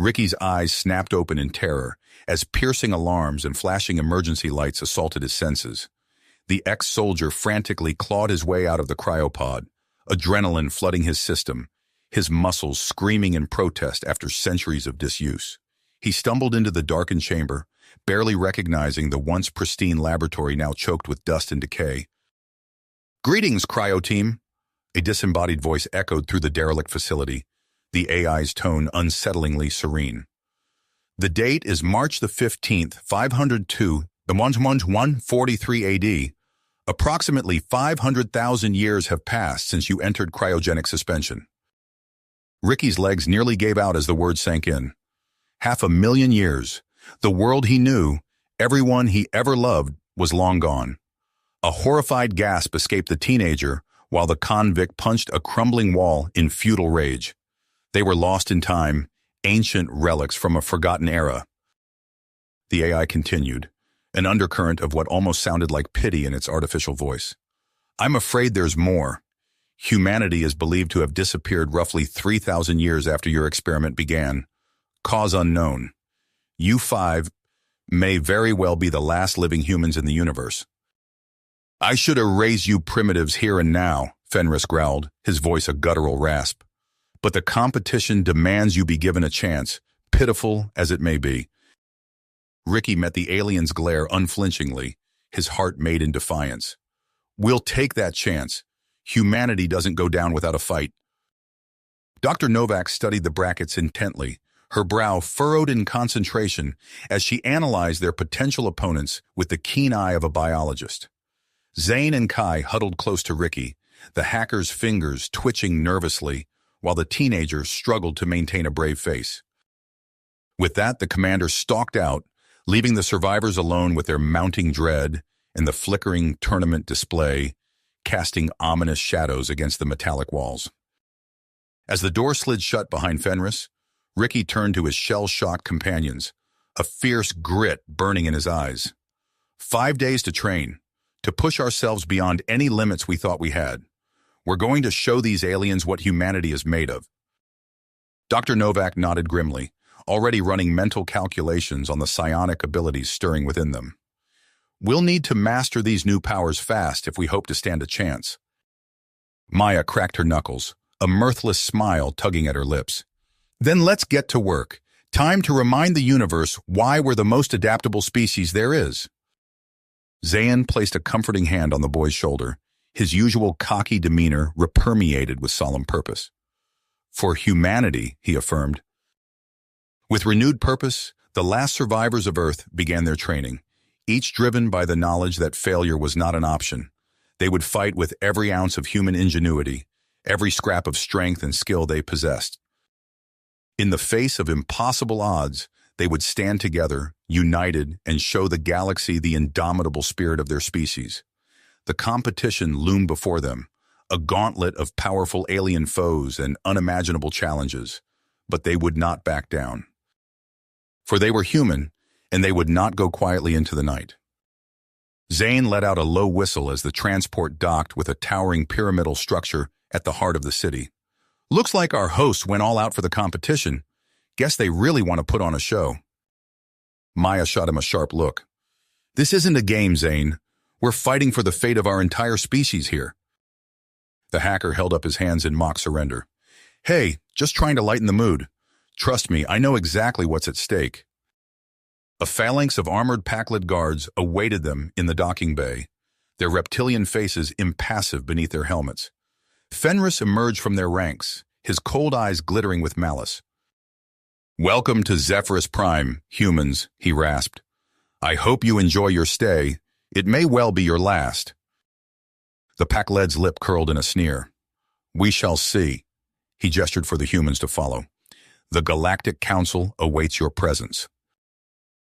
Ricky's eyes snapped open in terror as piercing alarms and flashing emergency lights assaulted his senses. The ex-soldier frantically clawed his way out of the cryopod, adrenaline flooding his system, his muscles screaming in protest after centuries of disuse. He stumbled into the darkened chamber, barely recognizing the once pristine laboratory now choked with dust and decay. "Greetings, Cryo team," a disembodied voice echoed through the derelict facility, the AI's tone unsettlingly serene. "The date is March the 15th, 502, the 1143 AD. Approximately 500,000 years have passed since you entered cryogenic suspension." Ricky's legs nearly gave out as the words sank in. 500,000 years. The world he knew, everyone he ever loved, was long gone. A horrified gasp escaped the teenager while the convict punched a crumbling wall in futile rage. They were lost in time, ancient relics from a forgotten era. The AI continued, an undercurrent of what almost sounded like pity in its artificial voice. "I'm afraid there's more. Humanity is believed to have disappeared roughly 3,000 years after your experiment began. Cause unknown. You 5 may very well be the last living humans in the universe." "I should have raised you primitives here and now," Fenris growled, his voice a guttural rasp. "But the competition demands you be given a chance, pitiful as it may be." Ricky met the alien's glare unflinchingly, his heart made in defiance. "We'll take that chance. Humanity doesn't go down without a fight." Dr. Novak studied the brackets intently, her brow furrowed in concentration as she analyzed their potential opponents with the keen eye of a biologist. Zane and Kai huddled close to Ricky, the hacker's fingers twitching nervously, while the teenager struggled to maintain a brave face. With that, the commander stalked out, leaving the survivors alone with their mounting dread and the flickering tournament display, casting ominous shadows against the metallic walls. As the door slid shut behind Fenris, Ricky turned to his shell-shocked companions, a fierce grit burning in his eyes. 5 days to train, to push ourselves beyond any limits we thought we had. We're going to show these aliens what humanity is made of. Dr. Novak nodded grimly, already running mental calculations on the psionic abilities stirring within them. "We'll need to master these new powers fast if we hope to stand a chance." Maya cracked her knuckles, a mirthless smile tugging at her lips. "Then let's get to work. Time to remind the universe why we're the most adaptable species there is." Zayn placed a comforting hand on the boy's shoulder, his usual cocky demeanor permeated with solemn purpose. "For humanity," he affirmed. With renewed purpose, the last survivors of Earth began their training, each driven by the knowledge that failure was not an option. They would fight with every ounce of human ingenuity, every scrap of strength and skill they possessed. In the face of impossible odds, they would stand together, united, and show the galaxy the indomitable spirit of their species. The competition loomed before them, a gauntlet of powerful alien foes and unimaginable challenges, but they would not back down. For they were human, and they would not go quietly into the night. Zane let out a low whistle as the transport docked with a towering pyramidal structure at the heart of the city. "Looks like our hosts went all out for the competition. Guess they really want to put on a show." Maya shot him a sharp look. "This isn't a game, Zane. We're fighting for the fate of our entire species here." The hacker held up his hands in mock surrender. "Hey, just trying to lighten the mood. Trust me, I know exactly what's at stake." A phalanx of armored Pakled guards awaited them in the docking bay, their reptilian faces impassive beneath their helmets. Fenris emerged from their ranks, his cold eyes glittering with malice. "Welcome to Zephyrus Prime, humans," he rasped. "I hope you enjoy your stay. It may well be your last." The Pakled's lip curled in a sneer. "We shall see." He gestured for the humans to follow. "The Galactic Council awaits your presence."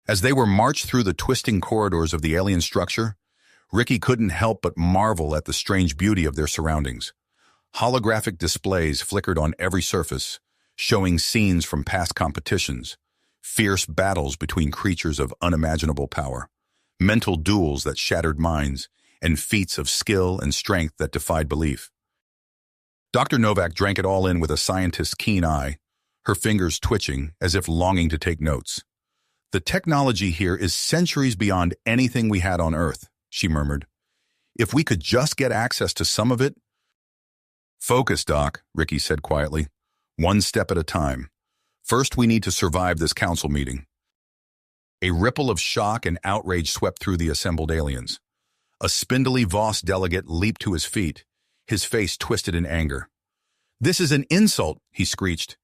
As they were marched through the twisting corridors of the alien structure, Ricky couldn't help but marvel at the strange beauty of their surroundings. Holographic displays flickered on every surface, showing scenes from past competitions, fierce battles between creatures of unimaginable power, mental duels that shattered minds, and feats of skill and strength that defied belief. Dr. Novak drank it all in with a scientist's keen eye, her fingers twitching as if longing to take notes. "The technology here is centuries beyond anything we had on Earth," she murmured. "If we could just get access to some of it—" "Focus, Doc," Ricky said quietly. "One step at a time. First, we need to survive this council meeting." A ripple of shock and outrage swept through the assembled aliens. A spindly Voss delegate leaped to his feet, his face twisted in anger. "This is an insult," he screeched.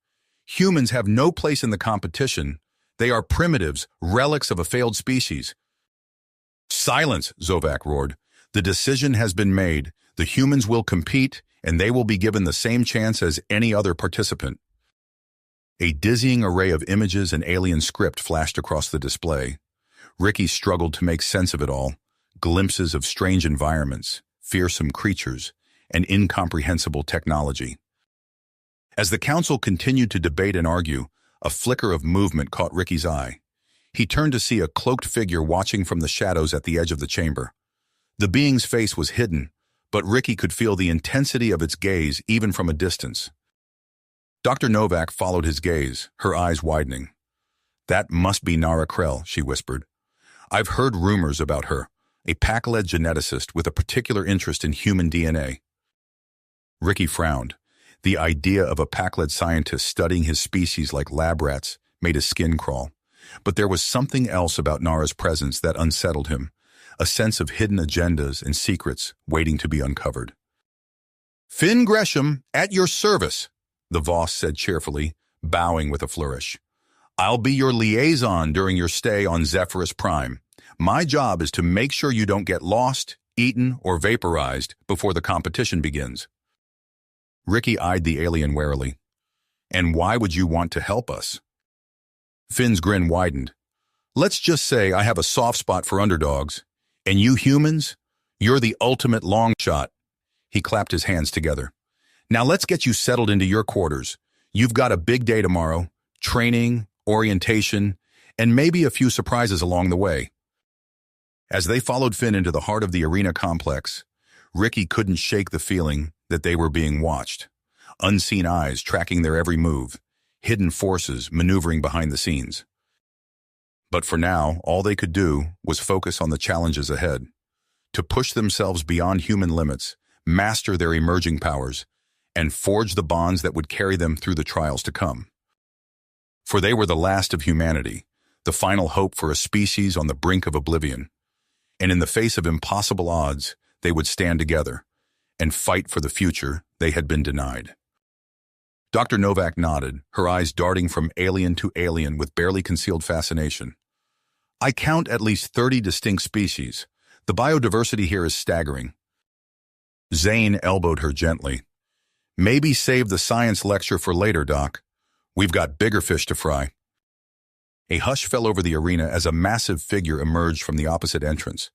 "Humans have no place in the competition. They are primitives, relics of a failed species." "Silence," Zovak roared. "The decision has been made. The humans will compete, and they will be given the same chance as any other participant." A dizzying array of images and alien script flashed across the display. Ricky struggled to make sense of it all. Glimpses of strange environments, fearsome creatures, and incomprehensible technology. As the council continued to debate and argue, a flicker of movement caught Ricky's eye. He turned to see a cloaked figure watching from the shadows at the edge of the chamber. The being's face was hidden, but Ricky could feel the intensity of its gaze even from a distance. Dr. Novak followed his gaze, her eyes widening. "That must be Nara Krell," she whispered. "I've heard rumors about her, a Pac-led geneticist with a particular interest in human DNA." Ricky frowned. The idea of a Pac-led scientist studying his species like lab rats made his skin crawl. But there was something else about Nara's presence that unsettled him, a sense of hidden agendas and secrets waiting to be uncovered. "Finn Gresham, at your service," the Voss said cheerfully, bowing with a flourish. "I'll be your liaison during your stay on Zephyrus Prime. My job is to make sure you don't get lost, eaten, or vaporized before the competition begins." Ricky eyed the alien warily. "And why would you want to help us?" Finn's grin widened. "Let's just say I have a soft spot for underdogs. And you humans, you're the ultimate long shot." He clapped his hands together. "Now let's get you settled into your quarters. You've got a big day tomorrow, training, orientation, and maybe a few surprises along the way." As they followed Finn into the heart of the arena complex, Ricky couldn't shake the feeling that they were being watched. Unseen eyes tracking their every move, hidden forces maneuvering behind the scenes. But for now, all they could do was focus on the challenges ahead. To push themselves beyond human limits, master their emerging powers, and forge the bonds that would carry them through the trials to come. For they were the last of humanity, the final hope for a species on the brink of oblivion. And in the face of impossible odds, they would stand together and fight for the future they had been denied. Dr. Novak nodded, her eyes darting from alien to alien with barely concealed fascination. "I count at least 30 distinct species. The biodiversity here is staggering." Zane elbowed her gently. "Maybe save the science lecture for later, Doc. We've got bigger fish to fry." A hush fell over the arena as a massive figure emerged from the opposite entrance.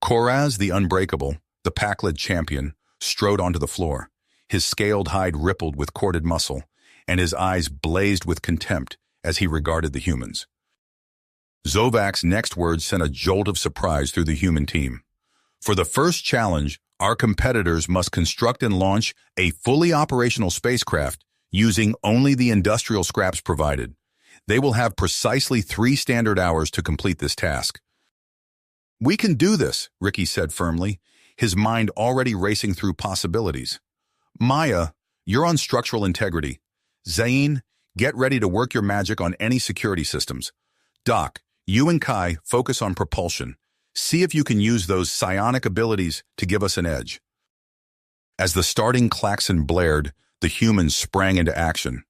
Koraz the Unbreakable, the Pac-led champion, strode onto the floor. His scaled hide rippled with corded muscle, and his eyes blazed with contempt as he regarded the humans. Zovak's next words sent a jolt of surprise through the human team. "For the first challenge, our competitors must construct and launch a fully operational spacecraft using only the industrial scraps provided. They will have precisely 3 standard hours to complete this task." "We can do this," Ricky said firmly, his mind already racing through possibilities. "Maya, you're on structural integrity. Zayn, get ready to work your magic on any security systems. Doc, you and Kai focus on propulsion. See if you can use those psionic abilities to give us an edge." As the starting klaxon blared, the humans sprang into action.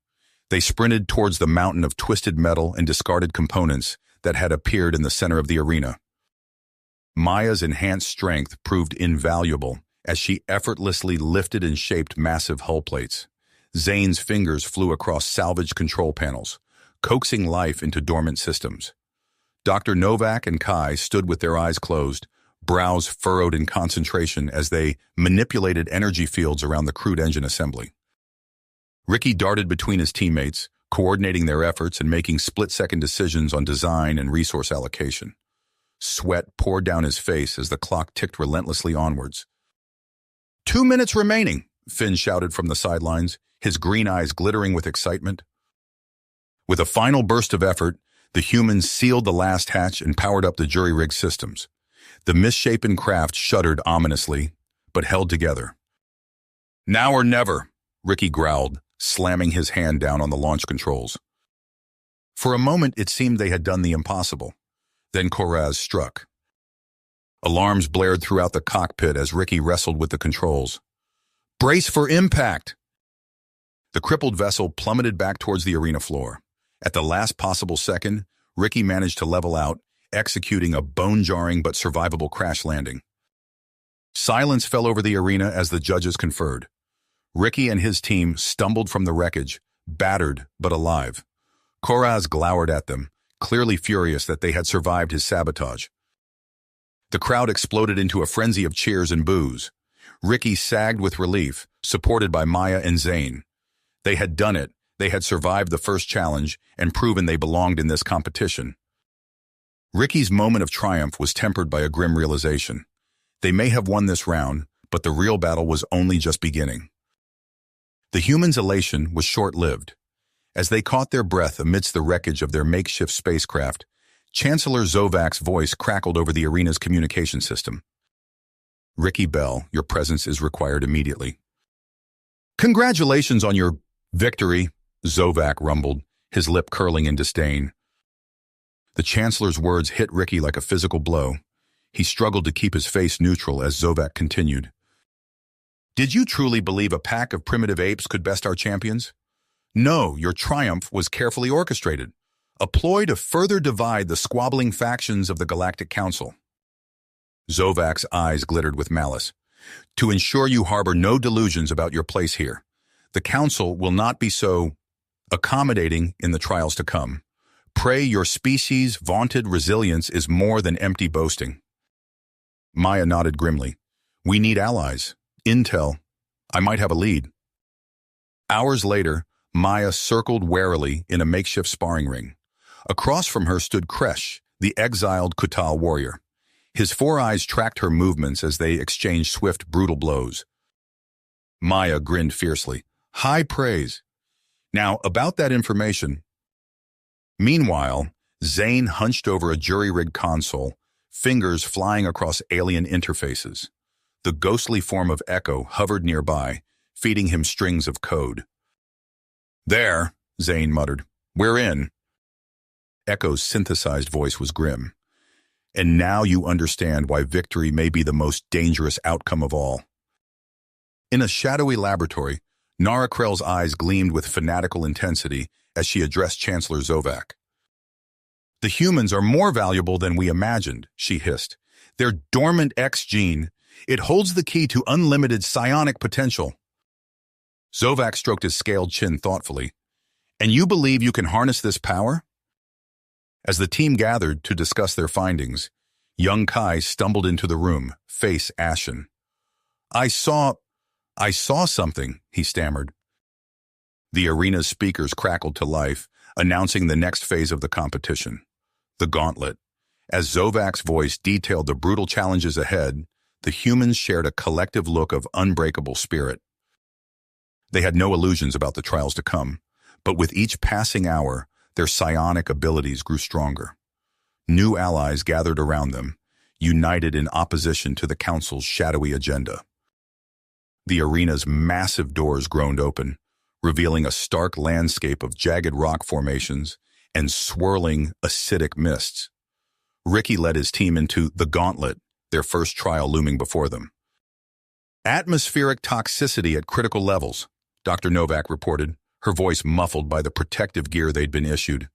They sprinted towards the mountain of twisted metal and discarded components that had appeared in the center of the arena. Maya's enhanced strength proved invaluable as she effortlessly lifted and shaped massive hull plates. Zane's fingers flew across salvaged control panels, coaxing life into dormant systems. Dr. Novak and Kai stood with their eyes closed, brows furrowed in concentration as they manipulated energy fields around the crude engine assembly. Ricky darted between his teammates, coordinating their efforts and making split-second decisions on design and resource allocation. Sweat poured down his face as the clock ticked relentlessly onwards. 2 minutes remaining, Finn shouted from the sidelines, his green eyes glittering with excitement. With a final burst of effort, the humans sealed the last hatch and powered up the jury-rig systems. The misshapen craft shuddered ominously, but held together. "Now or never," Ricky growled, slamming his hand down on the launch controls. For a moment, it seemed they had done the impossible. Then Koraz struck. Alarms blared throughout the cockpit as Ricky wrestled with the controls. "Brace for impact!" The crippled vessel plummeted back towards the arena floor. At the last possible second, Ricky managed to level out, executing a bone-jarring but survivable crash landing. Silence fell over the arena as the judges conferred. Ricky and his team stumbled from the wreckage, battered but alive. Koraz glowered at them, clearly furious that they had survived his sabotage. The crowd exploded into a frenzy of cheers and boos. Ricky sagged with relief, supported by Maya and Zane. They had done it. They had survived the first challenge and proven they belonged in this competition. Ricky's moment of triumph was tempered by a grim realization. They may have won this round, but the real battle was only just beginning. The humans' elation was short-lived. As they caught their breath amidst the wreckage of their makeshift spacecraft, Chancellor Zovak's voice crackled over the arena's communication system. "Ricky Bell, your presence is required immediately." "Congratulations on your victory," Zovak rumbled, his lip curling in disdain. The Chancellor's words hit Ricky like a physical blow. He struggled to keep his face neutral as Zovak continued. "Did you truly believe a pack of primitive apes could best our champions? No, your triumph was carefully orchestrated, a ploy to further divide the squabbling factions of the Galactic Council." Zovak's eyes glittered with malice. "To ensure you harbor no delusions about your place here, the Council will not be so accommodating in the trials to come. Pray your species' vaunted resilience is more than empty boasting." Maya nodded grimly. "We need allies. Intel. I might have a lead." Hours later, Maya circled warily in a makeshift sparring ring. Across from her stood Kresh, the exiled Kutal warrior. His four eyes tracked her movements as they exchanged swift, brutal blows. Maya grinned fiercely. "High praise. Now, about that information." Meanwhile, Zane hunched over a jury-rigged console, fingers flying across alien interfaces. The ghostly form of Echo hovered nearby, feeding him strings of code. "There," Zane muttered. "We're in." Echo's synthesized voice was grim. "And now you understand why victory may be the most dangerous outcome of all." In a shadowy laboratory, Nara Krell's eyes gleamed with fanatical intensity as she addressed Chancellor Zovak. "The humans are more valuable than we imagined," she hissed. "Their dormant X gene, it holds the key to unlimited psionic potential." Zovak stroked his scaled chin thoughtfully. "And you believe you can harness this power?" As the team gathered to discuss their findings, young Kai stumbled into the room, face ashen. I saw something," he stammered. The arena's speakers crackled to life, announcing the next phase of the competition, the gauntlet. As Zovak's voice detailed the brutal challenges ahead, the humans shared a collective look of unbreakable spirit. They had no illusions about the trials to come, but with each passing hour, their psionic abilities grew stronger. New allies gathered around them, united in opposition to the Council's shadowy agenda. The arena's massive doors groaned open, revealing a stark landscape of jagged rock formations and swirling acidic mists. Ricky led his team into the Gauntlet, their first trial looming before them. "Atmospheric toxicity at critical levels," Dr. Novak reported, her voice muffled by the protective gear they'd been issued.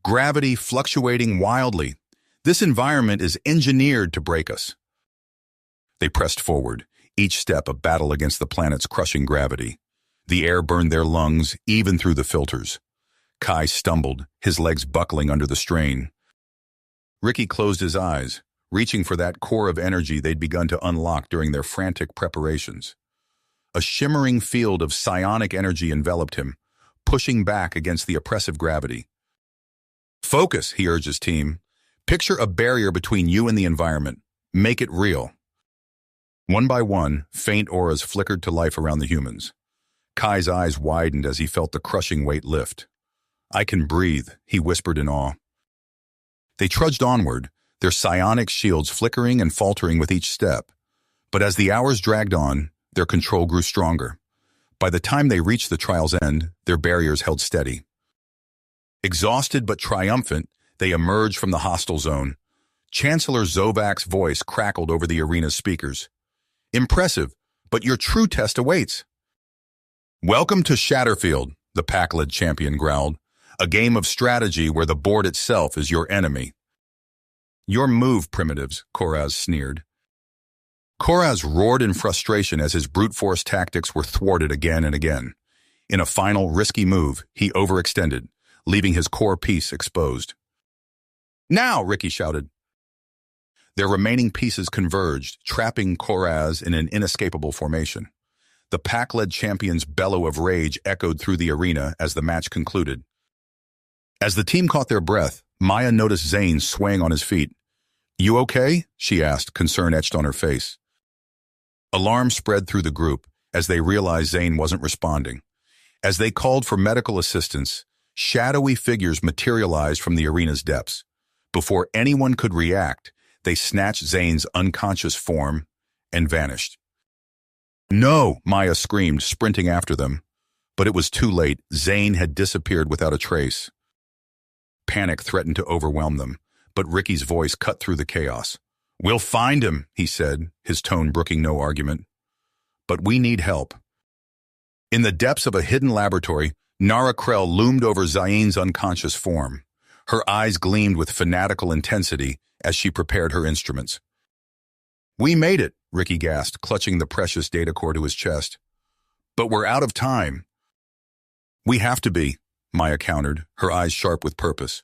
"Gravity fluctuating wildly. This environment is engineered to break us." They pressed forward, each step a battle against the planet's crushing gravity. The air burned their lungs, even through the filters. Kai stumbled, his legs buckling under the strain. Ricky closed his eyes, reaching for that core of energy they'd begun to unlock during their frantic preparations. A shimmering field of psionic energy enveloped him, pushing back against the oppressive gravity. "Focus," he urged his team. "Picture a barrier between you and the environment. Make it real." One by one, faint auras flickered to life around the humans. Kai's eyes widened as he felt the crushing weight lift. I can breathe, he whispered in awe. They trudged onward, their psionic shields flickering and faltering with each step. But as the hours dragged on, their control grew stronger. By the time they reached the trial's end, their barriers held steady. Exhausted but triumphant, they emerged from the hostile zone. Chancellor Zovak's voice crackled over the arena's speakers. Impressive, but your true test awaits. Welcome to Shatterfield, the pack-led champion growled. A game of strategy where the board itself is your enemy. Your move, primitives, Koraz sneered. Koraz roared in frustration as his brute force tactics were thwarted again and again. In a final, risky move, he overextended, leaving his core piece exposed. Now, Ricky shouted. Their remaining pieces converged, trapping Koraz in an inescapable formation. The pack-led champion's bellow of rage echoed through the arena as the match concluded. As the team caught their breath, Maya noticed Zane swaying on his feet. You okay? She asked, concern etched on her face. Alarm spread through the group as they realized Zane wasn't responding. As they called for medical assistance, shadowy figures materialized from the arena's depths. Before anyone could react, they snatched Zane's unconscious form and vanished. No, Maya screamed, sprinting after them. But it was too late. Zane had disappeared without a trace. Panic threatened to overwhelm them, but Ricky's voice cut through the chaos. We'll find him, he said, his tone brooking no argument. But we need help. In the depths of a hidden laboratory, Nara Krell loomed over Zane's unconscious form. Her eyes gleamed with fanatical intensity as she prepared her instruments. We made it, Ricky gasped, clutching the precious data core to his chest. But we're out of time. We have to be, Maya countered, her eyes sharp with purpose.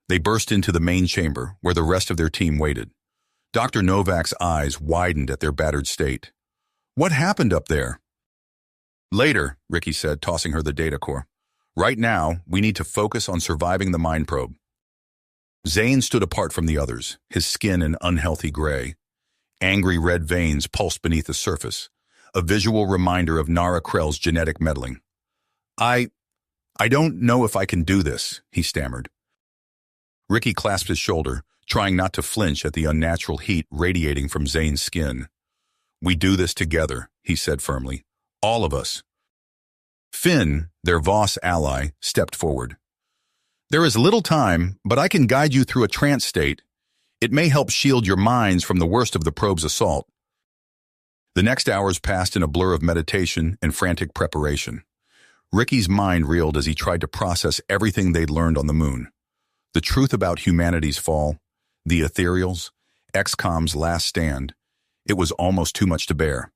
They burst into the main chamber, where the rest of their team waited. Dr. Novak's eyes widened at their battered state. What happened up there? Later, Ricky said, tossing her the data core. Right now, we need to focus on surviving the mind probe. Zane stood apart from the others, his skin an unhealthy gray. Angry red veins pulsed beneath the surface, a visual reminder of Nara Krell's genetic meddling. I don't know if I can do this, he stammered. Ricky clasped his shoulder, trying not to flinch at the unnatural heat radiating from Zane's skin. We do this together, he said firmly. All of us. Finn, their Voss ally, stepped forward. There is little time, but I can guide you through a trance state. It may help shield your minds from the worst of the probe's assault. The next hours passed in a blur of meditation and frantic preparation. Ricky's mind reeled as he tried to process everything they'd learned on the moon. The truth about humanity's fall, the ethereals, XCOM's last stand. It was almost too much to bear.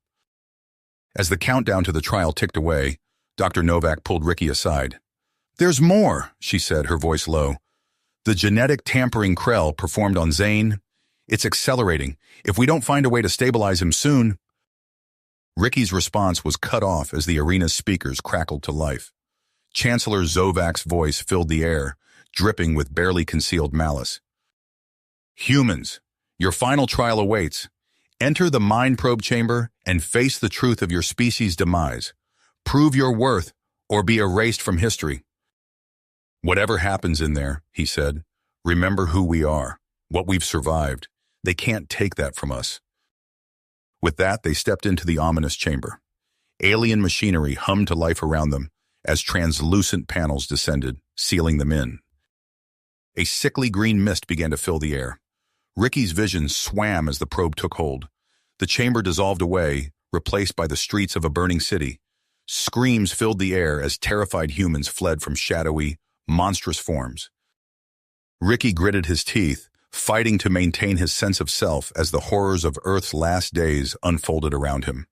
As the countdown to the trial ticked away, Dr. Novak pulled Ricky aside. There's more, she said, her voice low. The genetic tampering Krell performed on Zane. It's accelerating. If we don't find a way to stabilize him soon... Ricky's response was cut off as the arena's speakers crackled to life. Chancellor Zovak's voice filled the air, dripping with barely concealed malice. Humans, your final trial awaits. Enter the mind probe chamber and face the truth of your species' demise. Prove your worth or be erased from history. Whatever happens in there, he said, remember who we are, what we've survived. They can't take that from us. With that, they stepped into the ominous chamber. Alien machinery hummed to life around them as translucent panels descended, sealing them in. A sickly green mist began to fill the air. Ricky's vision swam as the probe took hold. The chamber dissolved away, replaced by the streets of a burning city. Screams filled the air as terrified humans fled from shadowy, monstrous forms. Ricky gritted his teeth, fighting to maintain his sense of self as the horrors of Earth's last days unfolded around him.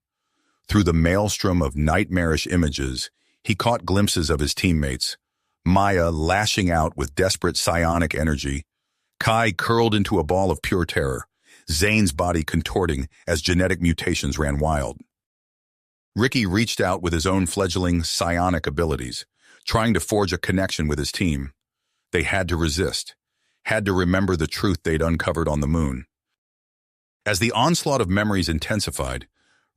Through the maelstrom of nightmarish images, he caught glimpses of his teammates, Maya lashing out with desperate psionic energy, Kai curled into a ball of pure terror, Zane's body contorting as genetic mutations ran wild. Ricky reached out with his own fledgling psionic abilities, trying to forge a connection with his team. They had to resist, had to remember the truth they'd uncovered on the moon. As the onslaught of memories intensified,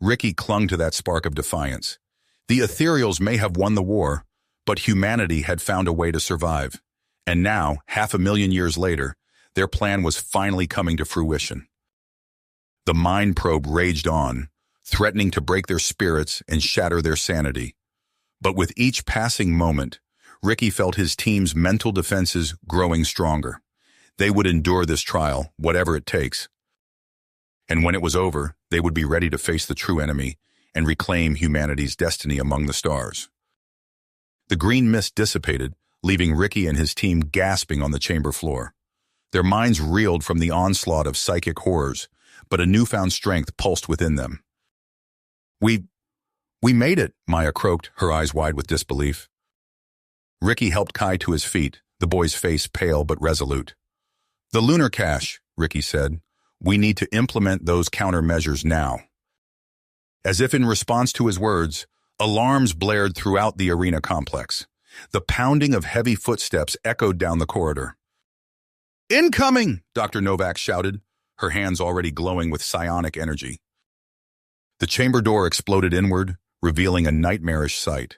Ricky clung to that spark of defiance. The ethereals may have won the war, But humanity had found a way to survive. And now, 500,000 years later, their plan was finally coming to fruition. The mind probe raged on, threatening to break their spirits and shatter their sanity. But with each passing moment, Ricky felt his team's mental defenses growing stronger. They would endure this trial, whatever it takes. And when it was over, they would be ready to face the true enemy and reclaim humanity's destiny among the stars. The green mist dissipated, leaving Ricky and his team gasping on the chamber floor. Their minds reeled from the onslaught of psychic horrors, but a newfound strength pulsed within them. We made it, Maya croaked, her eyes wide with disbelief. Ricky helped Kai to his feet, the boy's face pale but resolute. The lunar cache, Ricky said. We need to implement those countermeasures now. As if in response to his words, alarms blared throughout the arena complex. The pounding of heavy footsteps echoed down the corridor. Incoming! Dr. Novak shouted, her hands already glowing with psionic energy. The chamber door exploded inward, revealing a nightmarish sight.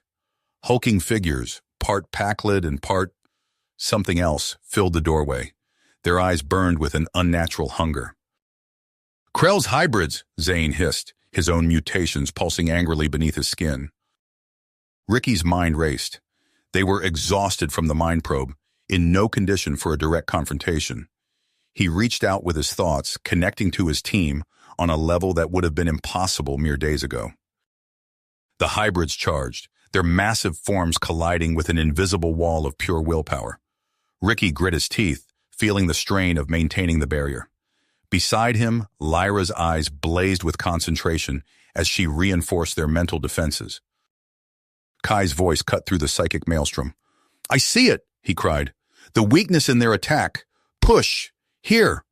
Hulking figures, part Pakled and part something else, filled the doorway. Their eyes burned with an unnatural hunger. Krell's hybrids, Zane hissed, his own mutations pulsing angrily beneath his skin. Ricky's mind raced. They were exhausted from the mind probe, in no condition for a direct confrontation. He reached out with his thoughts, connecting to his team on a level that would have been impossible mere days ago. The hybrids charged, their massive forms colliding with an invisible wall of pure willpower. Ricky grit his teeth, feeling the strain of maintaining the barrier. Beside him, Lyra's eyes blazed with concentration as she reinforced their mental defenses. Kai's voice cut through the psychic maelstrom. I see it, he cried. The weakness in their attack. Push! Here!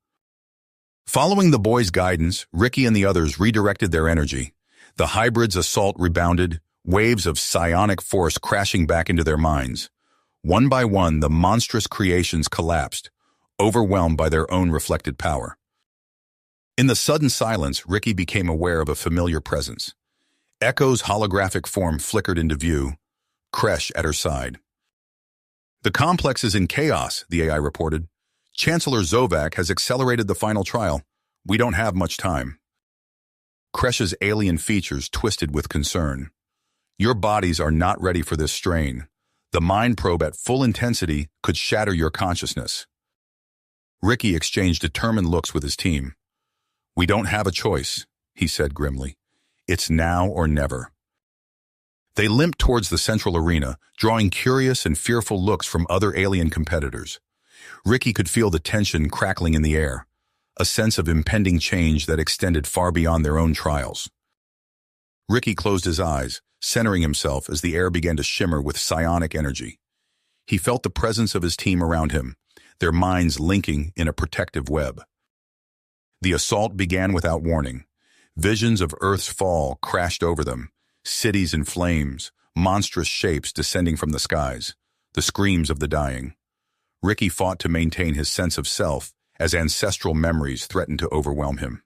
Following the boy's guidance, Ricky and the others redirected their energy. The hybrid's assault rebounded, waves of psionic force crashing back into their minds. One by one, the monstrous creations collapsed, overwhelmed by their own reflected power. In the sudden silence, Ricky became aware of a familiar presence. Echo's holographic form flickered into view, Kresh at her side. The complex is in chaos, the AI reported. Chancellor Zovak has accelerated the final trial. We don't have much time. Kresh's alien features twisted with concern. Your bodies are not ready for this strain. The mind probe at full intensity could shatter your consciousness. Ricky exchanged determined looks with his team. We don't have a choice, he said grimly. It's now or never. They limped towards the central arena, drawing curious and fearful looks from other alien competitors. Ricky could feel the tension crackling in the air, a sense of impending change that extended far beyond their own trials. Ricky closed his eyes, centering himself as the air began to shimmer with psionic energy. He felt the presence of his team around him, their minds linking in a protective web. The assault began without warning. Visions of Earth's fall crashed over them, cities in flames, monstrous shapes descending from the skies, the screams of the dying. Ricky fought to maintain his sense of self as ancestral memories threatened to overwhelm him.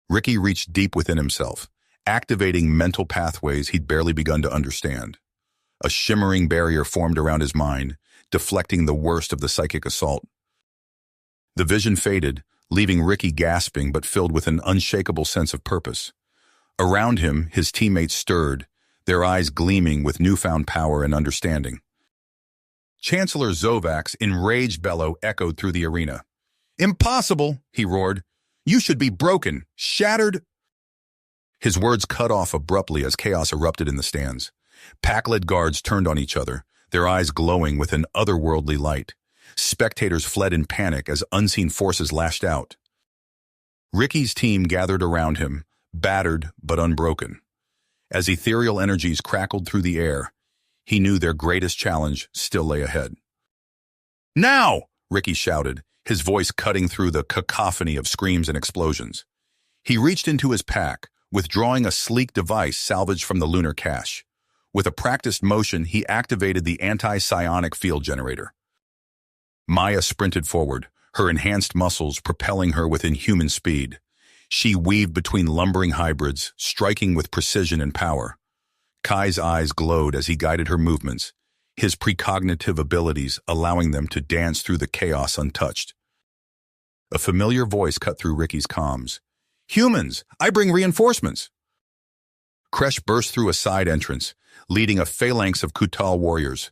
Ricky reached deep within himself, activating mental pathways he'd barely begun to understand. A shimmering barrier formed around his mind, deflecting the worst of the psychic assault. The vision faded, leaving Ricky gasping but filled with an unshakable sense of purpose. Around him, his teammates stirred, their eyes gleaming with newfound power and understanding. Chancellor Zovak's enraged bellow echoed through the arena. Impossible, he roared. You should be broken, shattered. His words cut off abruptly as chaos erupted in the stands. Pakled guards turned on each other, their eyes glowing with an otherworldly light. Spectators fled in panic as unseen forces lashed out. Ricky's team gathered around him, battered but unbroken. As ethereal energies crackled through the air, he knew their greatest challenge still lay ahead. Now! Ricky shouted, his voice cutting through the cacophony of screams and explosions. He reached into his pack, withdrawing a sleek device salvaged from the lunar cache. With a practiced motion, he activated the anti-psionic field generator. Maya sprinted forward, her enhanced muscles propelling her with inhuman speed. She weaved between lumbering hybrids, striking with precision and power. Kai's eyes glowed as he guided her movements, his precognitive abilities allowing them to dance through the chaos untouched. A familiar voice cut through Ricky's comms. "Humans, I bring reinforcements." Kresh burst through a side entrance, leading a phalanx of Kutal warriors.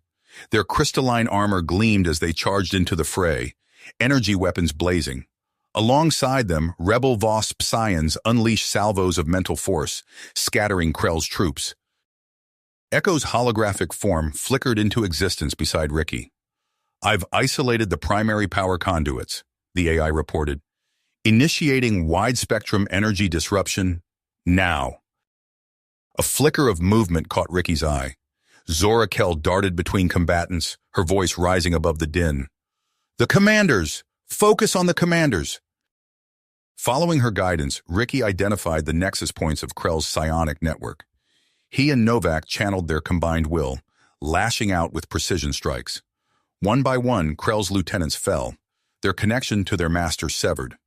Their crystalline armor gleamed as they charged into the fray, energy weapons blazing. Alongside them, rebel Voss Psions unleashed salvos of mental force, scattering Krell's troops. Echo's holographic form flickered into existence beside Ricky. "I've isolated the primary power conduits," the AI reported, "initiating wide-spectrum energy disruption now." A flicker of movement caught Ricky's eye. Zorakel darted between combatants, her voice rising above the din. "The commanders! Focus on the commanders!" Following her guidance, Ricky identified the nexus points of Krell's psionic network. He and Novak channeled their combined will, lashing out with precision strikes. One by one, Krell's lieutenants fell, their connection to their master severed.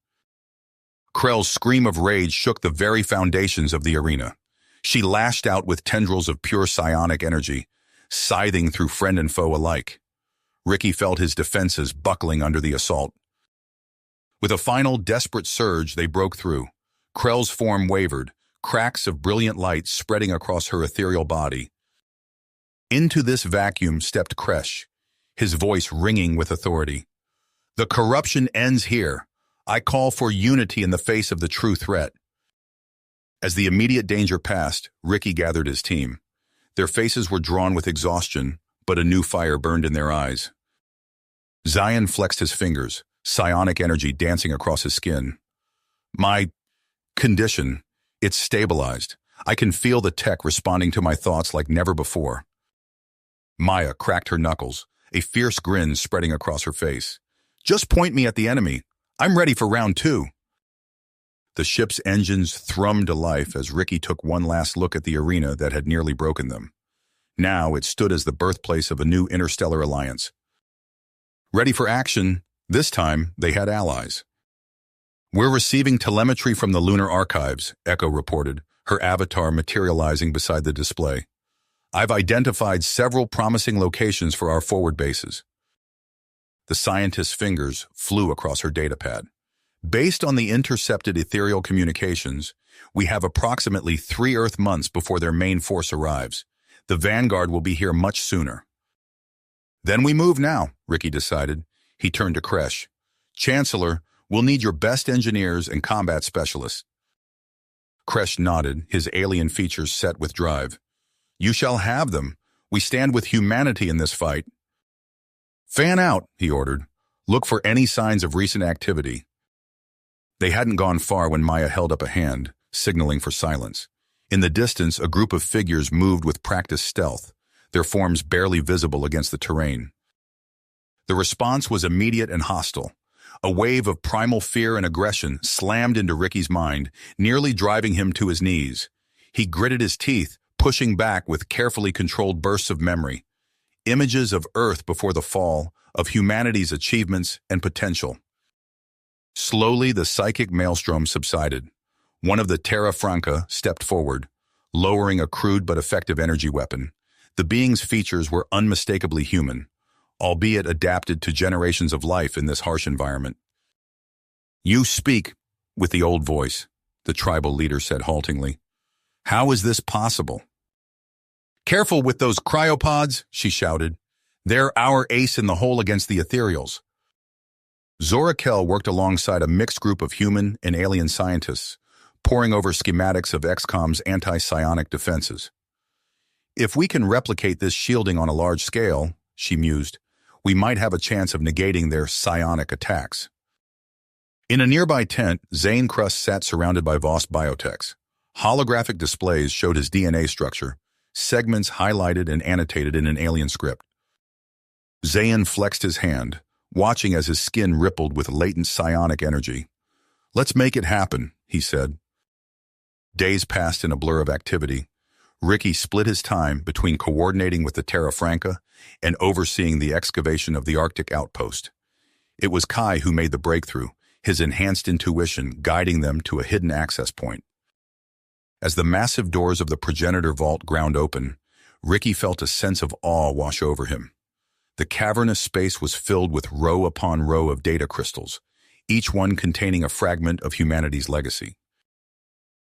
Krell's scream of rage shook the very foundations of the arena. She lashed out with tendrils of pure psionic energy, scything through friend and foe alike. Ricky felt his defenses buckling under the assault. With a final desperate surge, they broke through. Krell's form wavered, cracks of brilliant light spreading across her ethereal body. Into this vacuum stepped Kresh, his voice ringing with authority. "The corruption ends here. I call for unity in the face of the true threat." As the immediate danger passed, Ricky gathered his team. Their faces were drawn with exhaustion, but a new fire burned in their eyes. Zion flexed his fingers, psionic energy dancing across his skin. "My condition, it's stabilized. I can feel the tech responding to my thoughts like never before." Maya cracked her knuckles, a fierce grin spreading across her face. "Just point me at the enemy. I'm ready for round 2. The ship's engines thrummed to life as Ricky took one last look at the arena that had nearly broken them. Now it stood as the birthplace of a new interstellar alliance. Ready for action, this time they had allies. "We're receiving telemetry from the lunar archives," Echo reported, her avatar materializing beside the display. "I've identified several promising locations for our forward bases." The scientist's fingers flew across her datapad. "Based on the intercepted ethereal communications, we have approximately 3 Earth months before their main force arrives. The vanguard will be here much sooner." "Then we move now," Ricky decided. He turned to Kresh. "Chancellor, we'll need your best engineers and combat specialists." Kresh nodded, his alien features set with drive. "You shall have them. We stand with humanity in this fight." "Fan out," he ordered. "Look for any signs of recent activity." They hadn't gone far when Maya held up a hand, signaling for silence. In the distance, a group of figures moved with practiced stealth, their forms barely visible against the terrain. The response was immediate and hostile. A wave of primal fear and aggression slammed into Ricky's mind, nearly driving him to his knees. He gritted his teeth, pushing back with carefully controlled bursts of memory. Images of Earth before the fall, of humanity's achievements and potential. Slowly, the psychic maelstrom subsided. One of the Terra Franca stepped forward, lowering a crude but effective energy weapon. The being's features were unmistakably human, albeit adapted to generations of life in this harsh environment. "You speak with the old voice," the tribal leader said haltingly. "How is this possible?" "Careful with those cryopods," she shouted. "They're our ace in the hole against the ethereals." Zorakel worked alongside a mixed group of human and alien scientists, poring over schematics of XCOM's anti-psionic defenses. "If we can replicate this shielding on a large scale," she mused, "we might have a chance of negating their psionic attacks." In a nearby tent, Zane Krust sat surrounded by Voss biotechs. Holographic displays showed his DNA structure, segments highlighted and annotated in an alien script. Zayn flexed his hand, watching as his skin rippled with latent psionic energy. "Let's make it happen," he said. Days passed in a blur of activity. Ricky split his time between coordinating with the Terra Franca and overseeing the excavation of the Arctic outpost. It was Kai who made the breakthrough, his enhanced intuition guiding them to a hidden access point. As the massive doors of the progenitor vault ground open, Ricky felt a sense of awe wash over him. The cavernous space was filled with row upon row of data crystals, each one containing a fragment of humanity's legacy.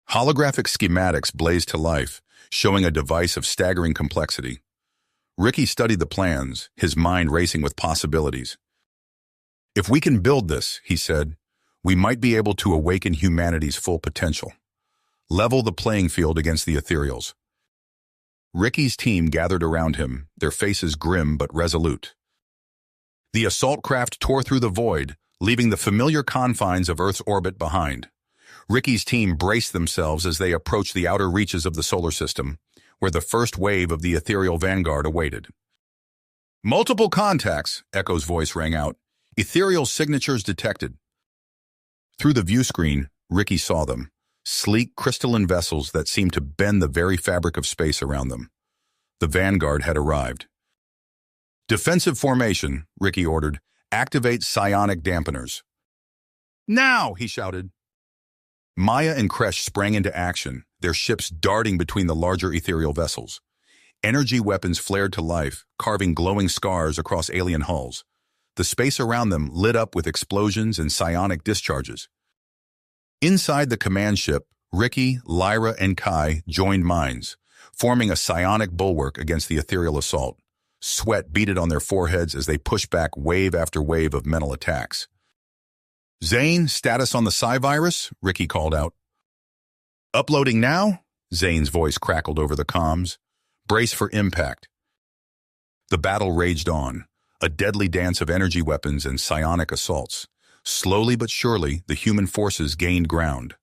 Holographic schematics blazed to life, showing a device of staggering complexity. Ricky studied the plans, his mind racing with possibilities. "If we can build this," he said, "we might be able to awaken humanity's full potential. Level the playing field against the ethereals." Ricky's team gathered around him, their faces grim but resolute. The assault craft tore through the void, leaving the familiar confines of Earth's orbit behind. Ricky's team braced themselves as they approached the outer reaches of the solar system, where the first wave of the ethereal vanguard awaited. "Multiple contacts," Echo's voice rang out. "Ethereal signatures detected." Through the view screen, Ricky saw them. Sleek crystalline vessels that seemed to bend the very fabric of space around them. The vanguard had arrived. "Defensive formation," Ricky ordered. "Activate psionic dampeners." "Now!" he shouted. Maya and Kresh sprang into action, their ships darting between the larger ethereal vessels. Energy weapons flared to life, carving glowing scars across alien hulls. The space around them lit up with explosions and psionic discharges. Inside the command ship, Ricky, Lyra, and Kai joined minds, forming a psionic bulwark against the ethereal assault. Sweat beaded on their foreheads as they pushed back wave after wave of mental attacks. "Zane, status on the Psi-virus?" Ricky called out. "Uploading now?" Zane's voice crackled over the comms. "Brace for impact." The battle raged on, a deadly dance of energy weapons and psionic assaults. Slowly but surely, the human forces gained ground.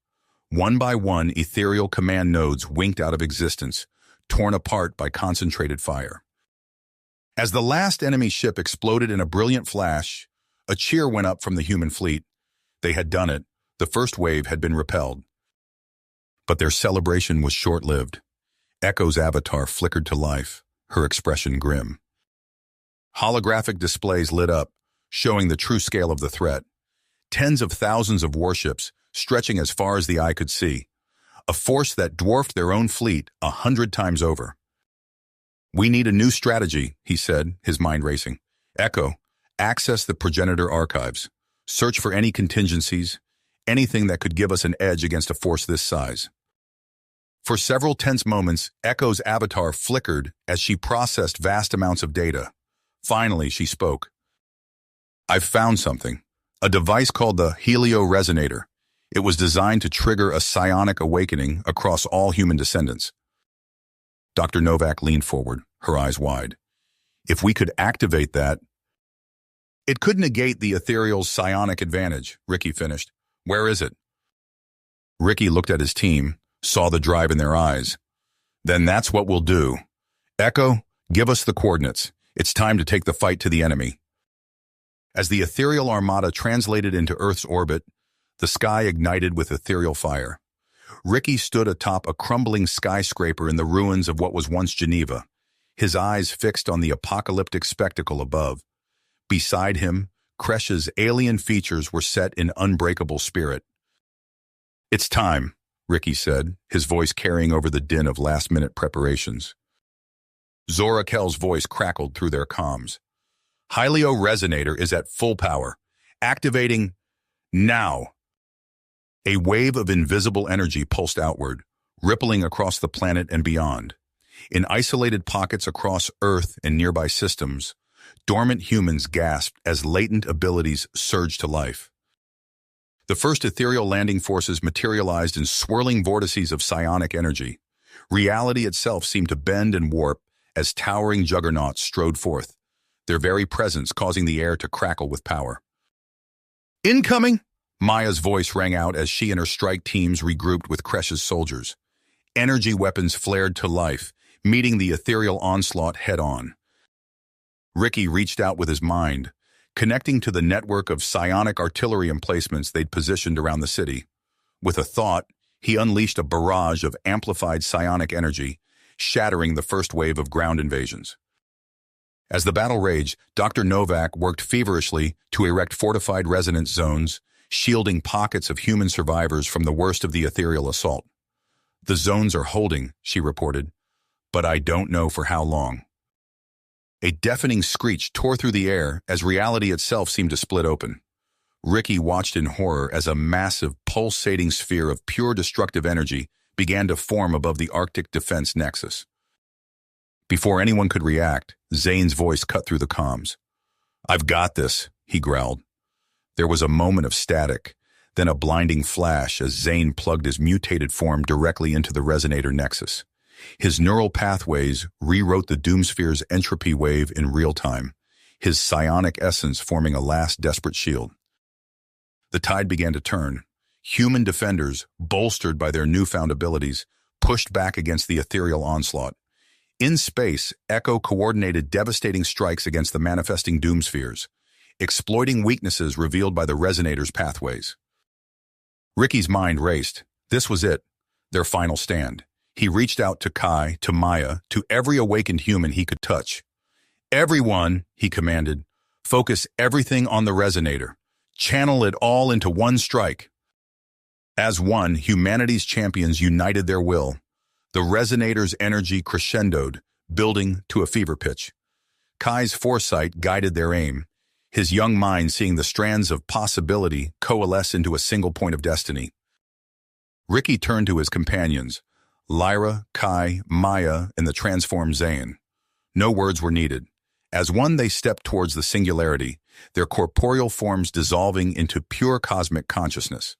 One by one, ethereal command nodes winked out of existence, torn apart by concentrated fire. As the last enemy ship exploded in a brilliant flash, a cheer went up from the human fleet. They had done it. The first wave had been repelled. But their celebration was short-lived. Echo's avatar flickered to life, her expression grim. Holographic displays lit up, showing the true scale of the threat. Tens of thousands of warships, stretching as far as the eye could see. A force that dwarfed their own fleet 100 times over. "We need a new strategy," he said, his mind racing. "Echo, access the progenitor archives. Search for any contingencies, anything that could give us an edge against a force this size." For several tense moments, Echo's avatar flickered as she processed vast amounts of data. Finally, she spoke. "I've found something. A device called the helio-resonator. It was designed to trigger a psionic awakening across all human descendants." Dr. Novak leaned forward, her eyes wide. "If we could activate that..." "It could negate the ethereal's psionic advantage," Ricky finished. "Where is it?" Ricky looked at his team, saw the drive in their eyes. "Then that's what we'll do. Echo, give us the coordinates. It's time to take the fight to the enemy." As the ethereal armada translated into Earth's orbit, the sky ignited with ethereal fire. Ricky stood atop a crumbling skyscraper in the ruins of what was once Geneva, his eyes fixed on the apocalyptic spectacle above. Beside him, Kresh's alien features were set in unbreakable spirit. "It's time," Ricky said, his voice carrying over the din of last-minute preparations. Zora Kell's voice crackled through their comms. "Helio-resonator is at full power. Activating now." A wave of invisible energy pulsed outward, rippling across the planet and beyond. In isolated pockets across Earth and nearby systems, dormant humans gasped as latent abilities surged to life. The first ethereal landing forces materialized in swirling vortices of psionic energy. Reality itself seemed to bend and warp as towering juggernauts strode forth, their very presence causing the air to crackle with power. "Incoming!" Maya's voice rang out as she and her strike teams regrouped with Kresh's soldiers. Energy weapons flared to life, meeting the ethereal onslaught head-on. Ricky reached out with his mind, connecting to the network of psionic artillery emplacements they'd positioned around the city. With a thought, he unleashed a barrage of amplified psionic energy, shattering the first wave of ground invasions. As the battle raged, Dr. Novak worked feverishly to erect fortified resonance zones, shielding pockets of human survivors from the worst of the ethereal assault. "The zones are holding," she reported, "but I don't know for how long." A deafening screech tore through the air as reality itself seemed to split open. Ricky watched in horror as a massive, pulsating sphere of pure destructive energy began to form above the Arctic defense nexus. Before anyone could react, Zane's voice cut through the comms. "I've got this," he growled. There was a moment of static, then a blinding flash as Zane plugged his mutated form directly into the resonator nexus. His neural pathways rewrote the Doomsphere's entropy wave in real time, his psionic essence forming a last desperate shield. The tide began to turn. Human defenders, bolstered by their newfound abilities, pushed back against the ethereal onslaught. In space, Echo coordinated devastating strikes against the manifesting Doomspheres, exploiting weaknesses revealed by the resonator's pathways. Ricky's mind raced. This was it, their final stand. He reached out to Kai, to Maya, to every awakened human he could touch. "Everyone," he commanded, "focus everything on the resonator. Channel it all into one strike." As one, humanity's champions united their will. The resonator's energy crescendoed, building to a fever pitch. Kai's foresight guided their aim, his young mind seeing the strands of possibility coalesce into a single point of destiny. Ricky turned to his companions, Lyra, Kai, Maya, and the transformed Zane. No words were needed. As one, they stepped towards the singularity, their corporeal forms dissolving into pure cosmic consciousness.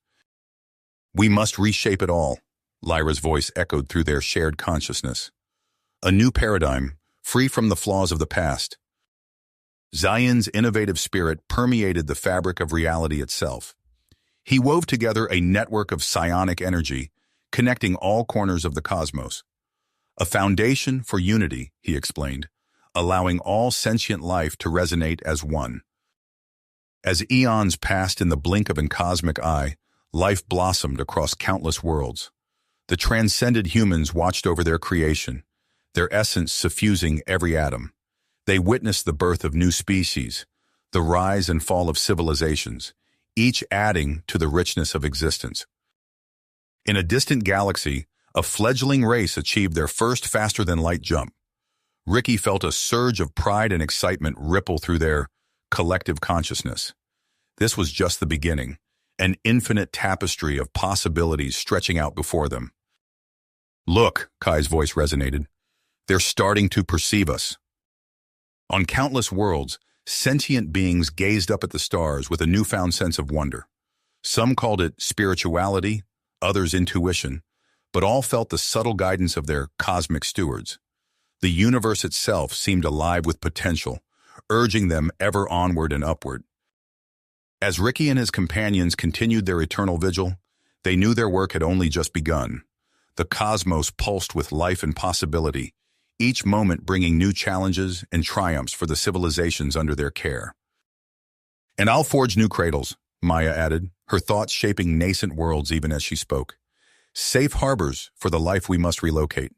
"We must reshape it all," Lyra's voice echoed through their shared consciousness. "A new paradigm, free from the flaws of the past." Zion's innovative spirit permeated the fabric of reality itself. He wove together a network of psionic energy, connecting all corners of the cosmos. "A foundation for unity," he explained, allowing all sentient life to resonate as one. As eons passed in the blink of an cosmic eye, life blossomed across countless worlds. The transcended humans watched over their creation, their essence suffusing every atom. They witnessed the birth of new species, the rise and fall of civilizations, each adding to the richness of existence. In a distant galaxy, a fledgling race achieved their first faster-than-light jump. Ricky felt a surge of pride and excitement ripple through their collective consciousness. This was just the beginning, an infinite tapestry of possibilities stretching out before them. "Look," Kai's voice resonated, "they're starting to perceive us." On countless worlds, sentient beings gazed up at the stars with a newfound sense of wonder. Some called it spirituality, others intuition, but all felt the subtle guidance of their cosmic stewards. The universe itself seemed alive with potential, urging them ever onward and upward. As Ricky and his companions continued their eternal vigil, they knew their work had only just begun. The cosmos pulsed with life and possibility, each moment bringing new challenges and triumphs for the civilizations under their care. "And I'll forge new cradles," Maya added, her thoughts shaping nascent worlds even as she spoke. "Safe harbors for the life we must relocate."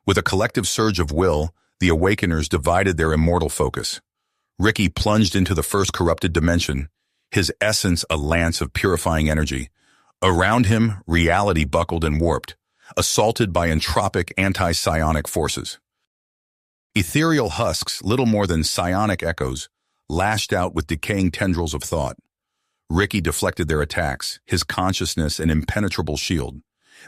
With a collective surge of will, the Awakeners divided their immortal focus. Ricky plunged into the first corrupted dimension, his essence a lance of purifying energy. Around him, reality buckled and warped, assaulted by entropic anti-psionic forces. Ethereal husks, little more than psionic echoes, lashed out with decaying tendrils of thought. Ricky deflected their attacks, his consciousness an impenetrable shield.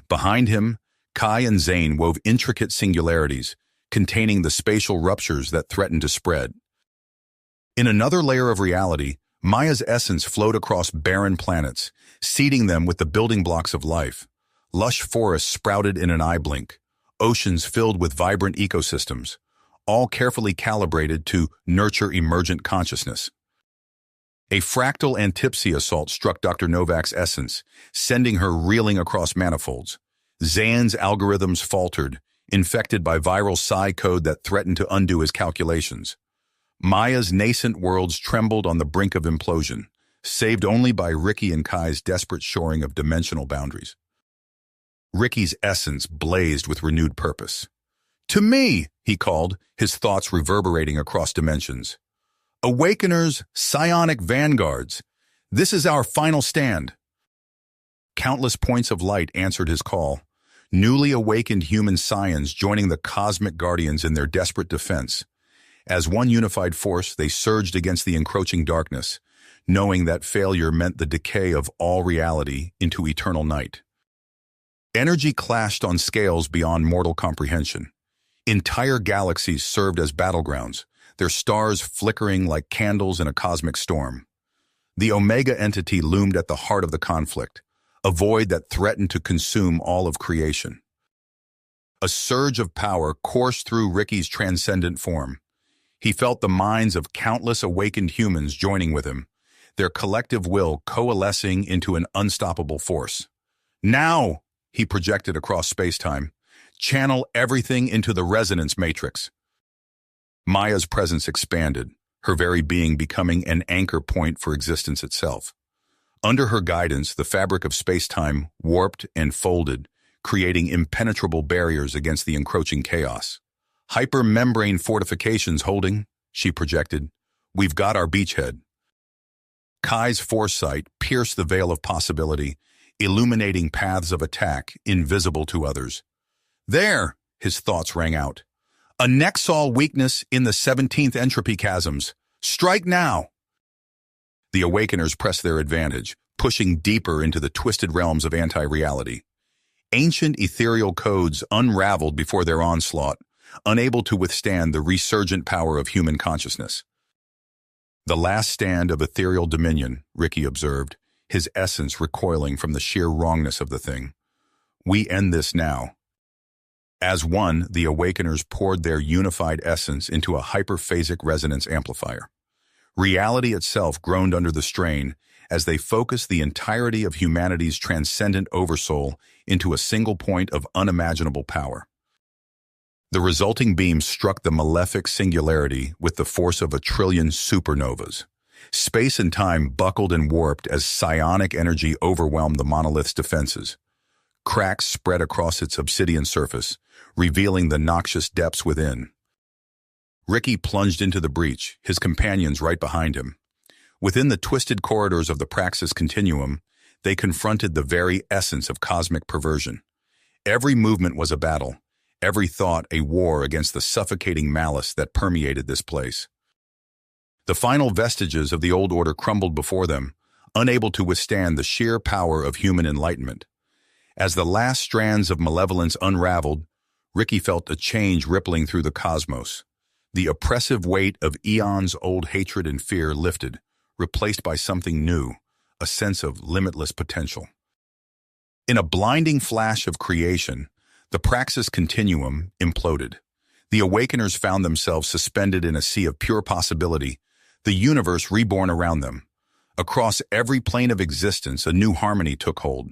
Behind him, Kai and Zane wove intricate singularities, containing the spatial ruptures that threatened to spread. In another layer of reality, Maya's essence flowed across barren planets, seeding them with the building blocks of life. Lush forests sprouted in an eye blink, oceans filled with vibrant ecosystems, all carefully calibrated to nurture emergent consciousness. A fractal antipsy assault struck Dr. Novak's essence, sending her reeling across manifolds. Zan's algorithms faltered, infected by viral psi code that threatened to undo his calculations. Maya's nascent worlds trembled on the brink of implosion, saved only by Ricky and Kai's desperate shoring of dimensional boundaries. Ricky's essence blazed with renewed purpose. "To me," he called, his thoughts reverberating across dimensions. "Awakeners, psionic vanguards, this is our final stand." Countless points of light answered his call, newly awakened human scions joining the cosmic guardians in their desperate defense. As one unified force, they surged against the encroaching darkness, knowing that failure meant the decay of all reality into eternal night. Energy clashed on scales beyond mortal comprehension. Entire galaxies served as battlegrounds, their stars flickering like candles in a cosmic storm. The Omega entity loomed at the heart of the conflict, a void that threatened to consume all of creation. A surge of power coursed through Ricky's transcendent form. He felt the minds of countless awakened humans joining with him, their collective will coalescing into an unstoppable force. Now, he projected across space-time, channel everything into the resonance matrix. Maya's presence expanded, her very being becoming an anchor point for existence itself. Under her guidance, the fabric of space-time warped and folded, creating impenetrable barriers against the encroaching chaos. Hyper-membrane fortifications holding, she projected. We've got our beachhead. Kai's foresight pierced the veil of possibility, illuminating paths of attack invisible to others. There, his thoughts rang out. A Nexal weakness in the 17th entropy chasms. Strike now! The Awakeners pressed their advantage, pushing deeper into the twisted realms of anti-reality. Ancient ethereal codes unraveled before their onslaught, unable to withstand the resurgent power of human consciousness. The last stand of ethereal dominion, Ricky observed, his essence recoiling from the sheer wrongness of the thing. We end this now. As one, the Awakeners poured their unified essence into a hyperphasic resonance amplifier. Reality itself groaned under the strain as they focused the entirety of humanity's transcendent oversoul into a single point of unimaginable power. The resulting beam struck the malefic singularity with the force of 1 trillion supernovas. Space and time buckled and warped as psionic energy overwhelmed the monolith's defenses. Cracks spread across its obsidian surface, revealing the noxious depths within. Ricky plunged into the breach, his companions right behind him. Within the twisted corridors of the Praxis Continuum, they confronted the very essence of cosmic perversion. Every movement was a battle, every thought a war against the suffocating malice that permeated this place. The final vestiges of the old order crumbled before them, unable to withstand the sheer power of human enlightenment. As the last strands of malevolence unraveled, Ricky felt a change rippling through the cosmos. The oppressive weight of eons-old hatred and fear lifted, replaced by something new, a sense of limitless potential. In a blinding flash of creation, the Praxis Continuum imploded. The Awakeners found themselves suspended in a sea of pure possibility, the universe reborn around them. Across every plane of existence, a new harmony took hold,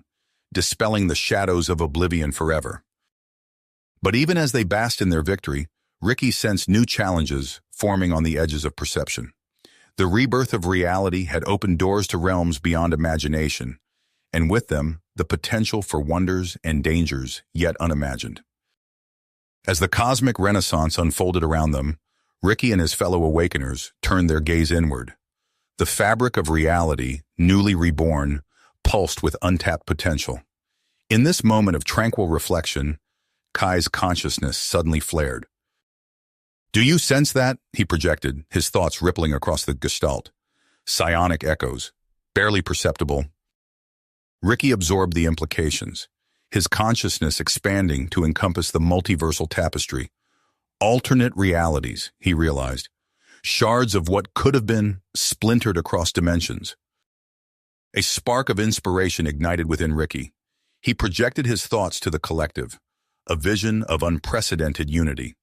dispelling the shadows of oblivion forever. But even as they basked in their victory, Ricky sensed new challenges forming on the edges of perception. The rebirth of reality had opened doors to realms beyond imagination, and with them, the potential for wonders and dangers yet unimagined. As the cosmic renaissance unfolded around them, Ricky and his fellow Awakeners turned their gaze inward. The fabric of reality, newly reborn, pulsed with untapped potential. In this moment of tranquil reflection, Kai's consciousness suddenly flared. "Do you sense that?" he projected, his thoughts rippling across the gestalt. Psionic echoes, barely perceptible. Ricky absorbed the implications, his consciousness expanding to encompass the multiversal tapestry. Alternate realities, he realized. Shards of what could have been splintered across dimensions. A spark of inspiration ignited within Ricky. He projected his thoughts to the collective, a vision of unprecedented unity.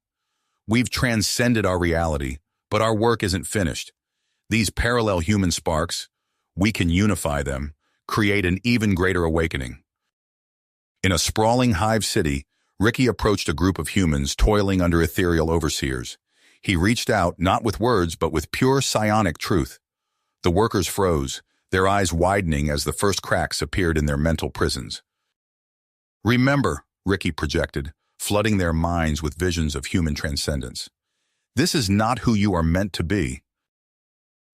We've transcended our reality, but our work isn't finished. These parallel human sparks, we can unify them, create an even greater awakening. In a sprawling hive city, Ricky approached a group of humans toiling under ethereal overseers. He reached out, not with words, but with pure psionic truth. The workers froze, their eyes widening as the first cracks appeared in their mental prisons. "Remember," Ricky projected, flooding their minds with visions of human transcendence. "This is not who you are meant to be."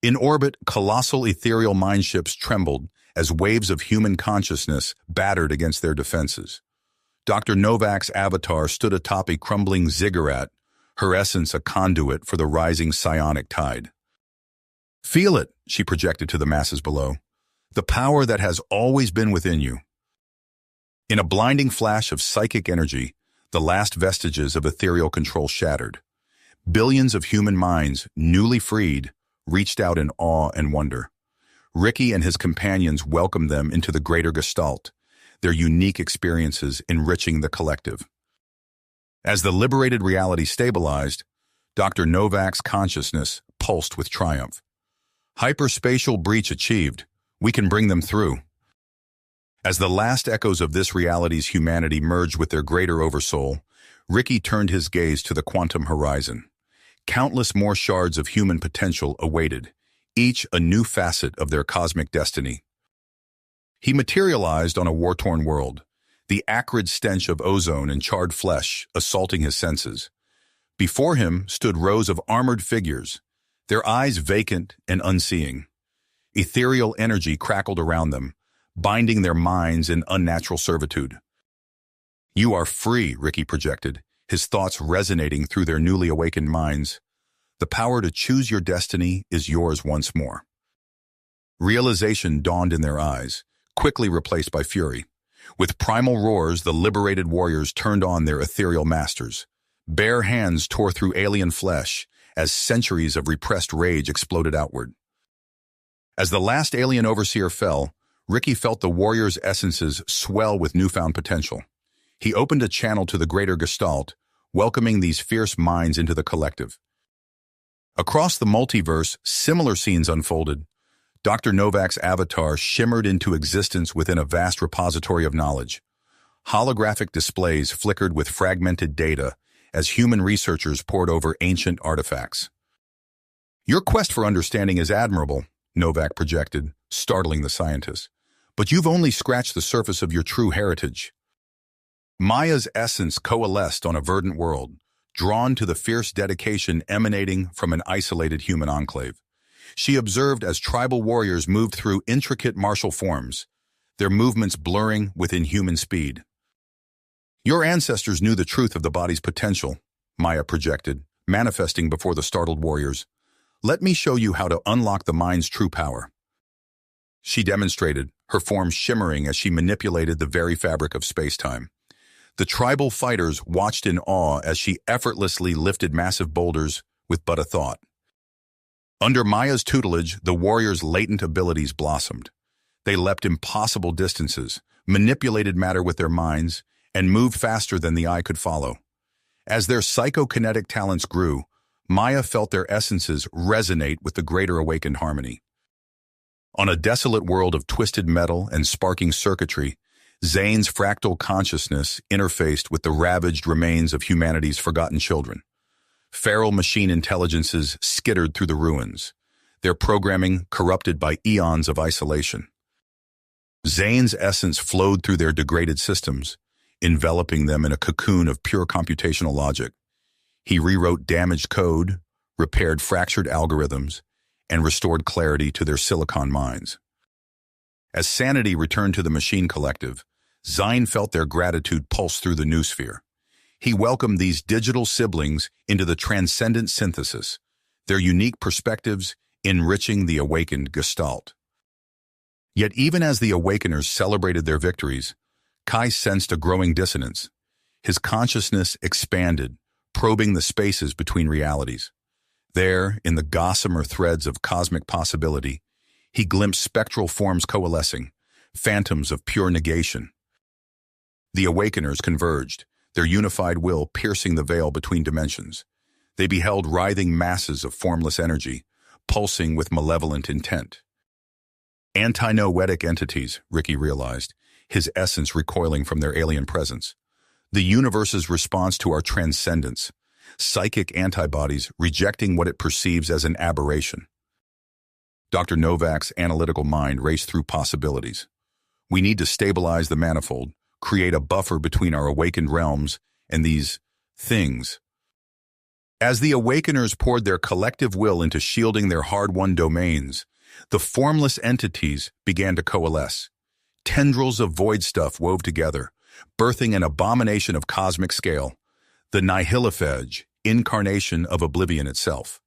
In orbit, colossal ethereal mindships trembled as waves of human consciousness battered against their defenses. Dr. Novak's avatar stood atop a crumbling ziggurat, her essence a conduit for the rising psionic tide. "Feel it," she projected to the masses below. "The power that has always been within you." In a blinding flash of psychic energy, the last vestiges of ethereal control shattered. Billions of human minds, newly freed, reached out in awe and wonder. Ricky and his companions welcomed them into the greater Gestalt, their unique experiences enriching the collective. As the liberated reality stabilized, Dr. Novak's consciousness pulsed with triumph. "Hyperspatial breach achieved. We can bring them through." As the last echoes of this reality's humanity merged with their greater oversoul, Ricky turned his gaze to the quantum horizon. Countless more shards of human potential awaited, each a new facet of their cosmic destiny. He materialized on a war-torn world, the acrid stench of ozone and charred flesh assaulting his senses. Before him stood rows of armored figures, their eyes vacant and unseeing. Ethereal energy crackled around them, binding their minds in unnatural servitude. "You are free," Ricky projected, his thoughts resonating through their newly awakened minds. "The power to choose your destiny is yours once more." Realization dawned in their eyes, quickly replaced by fury. With primal roars, the liberated warriors turned on their ethereal masters. Bare hands tore through alien flesh as centuries of repressed rage exploded outward. As the last alien overseer fell, Ricky felt the warriors' essences swell with newfound potential. He opened a channel to the greater Gestalt, welcoming these fierce minds into the collective. Across the multiverse, similar scenes unfolded. Dr. Novak's avatar shimmered into existence within a vast repository of knowledge. Holographic displays flickered with fragmented data as human researchers pored over ancient artifacts. "Your quest for understanding is admirable," Novak projected, startling the scientists. "But you've only scratched the surface of your true heritage." Maya's essence coalesced on a verdant world, drawn to the fierce dedication emanating from an isolated human enclave. She observed as tribal warriors moved through intricate martial forms, their movements blurring with inhuman speed. "Your ancestors knew the truth of the body's potential," Maya projected, manifesting before the startled warriors. "Let me show you how to unlock the mind's true power." She demonstrated, her form shimmering as she manipulated the very fabric of space-time. The tribal fighters watched in awe as she effortlessly lifted massive boulders with but a thought. Under Maya's tutelage, the warriors' latent abilities blossomed. They leapt impossible distances, manipulated matter with their minds, and moved faster than the eye could follow. As their psychokinetic talents grew, Maya felt their essences resonate with the greater awakened harmony. On a desolate world of twisted metal and sparking circuitry, Zane's fractal consciousness interfaced with the ravaged remains of humanity's forgotten children. Feral machine intelligences skittered through the ruins, their programming corrupted by eons of isolation. Zane's essence flowed through their degraded systems, enveloping them in a cocoon of pure computational logic. He rewrote damaged code, repaired fractured algorithms, and restored clarity to their silicon minds. As sanity returned to the machine collective, Zine felt their gratitude pulse through the noosphere. He welcomed these digital siblings into the transcendent synthesis, their unique perspectives enriching the awakened Gestalt. Yet even as the Awakeners celebrated their victories, Kai sensed a growing dissonance. His consciousness expanded, probing the spaces between realities. There, in the gossamer threads of cosmic possibility, he glimpsed spectral forms coalescing, phantoms of pure negation. The Awakeners converged, their unified will piercing the veil between dimensions. They beheld writhing masses of formless energy, pulsing with malevolent intent. Anti-noetic entities, Ricky realized, his essence recoiling from their alien presence. The universe's response to our transcendence, psychic antibodies rejecting what it perceives as an aberration. Dr. Novak's analytical mind raced through possibilities. We need to stabilize the manifold, create a buffer between our awakened realms and these things. As the Awakeners poured their collective will into shielding their hard-won domains, the formless entities began to coalesce. Tendrils of void stuff wove together, birthing an abomination of cosmic scale, the Nihilifege, incarnation of oblivion itself.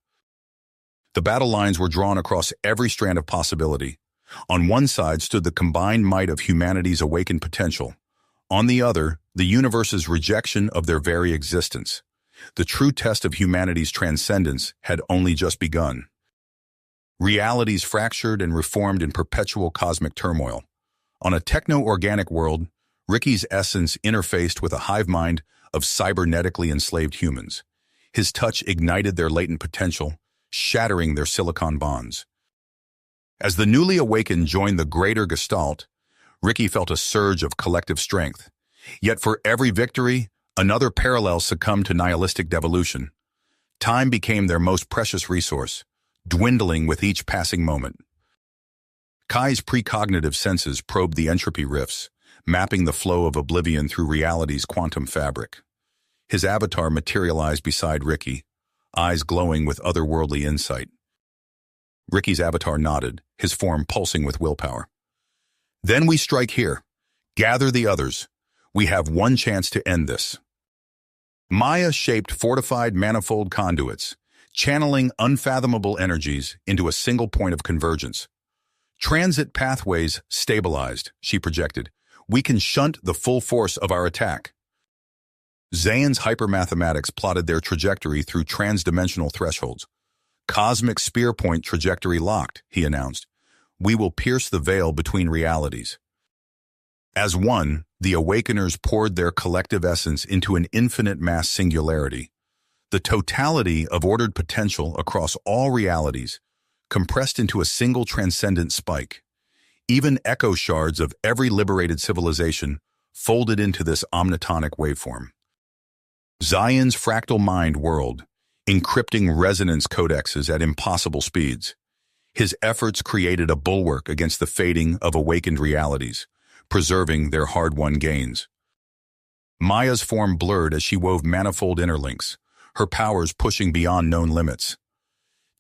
The battle lines were drawn across every strand of possibility. On one side stood the combined might of humanity's awakened potential. On the other, the universe's rejection of their very existence. The true test of humanity's transcendence had only just begun. Realities fractured and reformed in perpetual cosmic turmoil. On a techno-organic world, Ricky's essence interfaced with a hive mind of cybernetically enslaved humans. His touch ignited their latent potential, shattering their silicon bonds. As the newly awakened joined the greater gestalt, Ricky felt a surge of collective strength. Yet for every victory, another parallel succumbed to nihilistic devolution. Time became their most precious resource, dwindling with each passing moment. Kai's precognitive senses probed the entropy rifts, mapping the flow of oblivion through reality's quantum fabric. His avatar materialized beside Ricky, eyes glowing with otherworldly insight. Ricky's avatar nodded, his form pulsing with willpower. Then we strike here. Gather the others. We have one chance to end this. Maya shaped fortified manifold conduits, channeling unfathomable energies into a single point of convergence. Transit pathways stabilized, she projected. We can shunt the full force of our attack. Zayn's hypermathematics plotted their trajectory through transdimensional thresholds. Cosmic spear point trajectory locked, he announced. We will pierce the veil between realities. As one, the Awakeners poured their collective essence into an infinite mass singularity. The totality of ordered potential across all realities, compressed into a single transcendent spike. Even echo shards of every liberated civilization folded into this omnitonic waveform. Zion's fractal mind whirled, encrypting resonance codexes at impossible speeds. His efforts created a bulwark against the fading of awakened realities, preserving their hard-won gains. Maya's form blurred as she wove manifold interlinks, her powers pushing beyond known limits.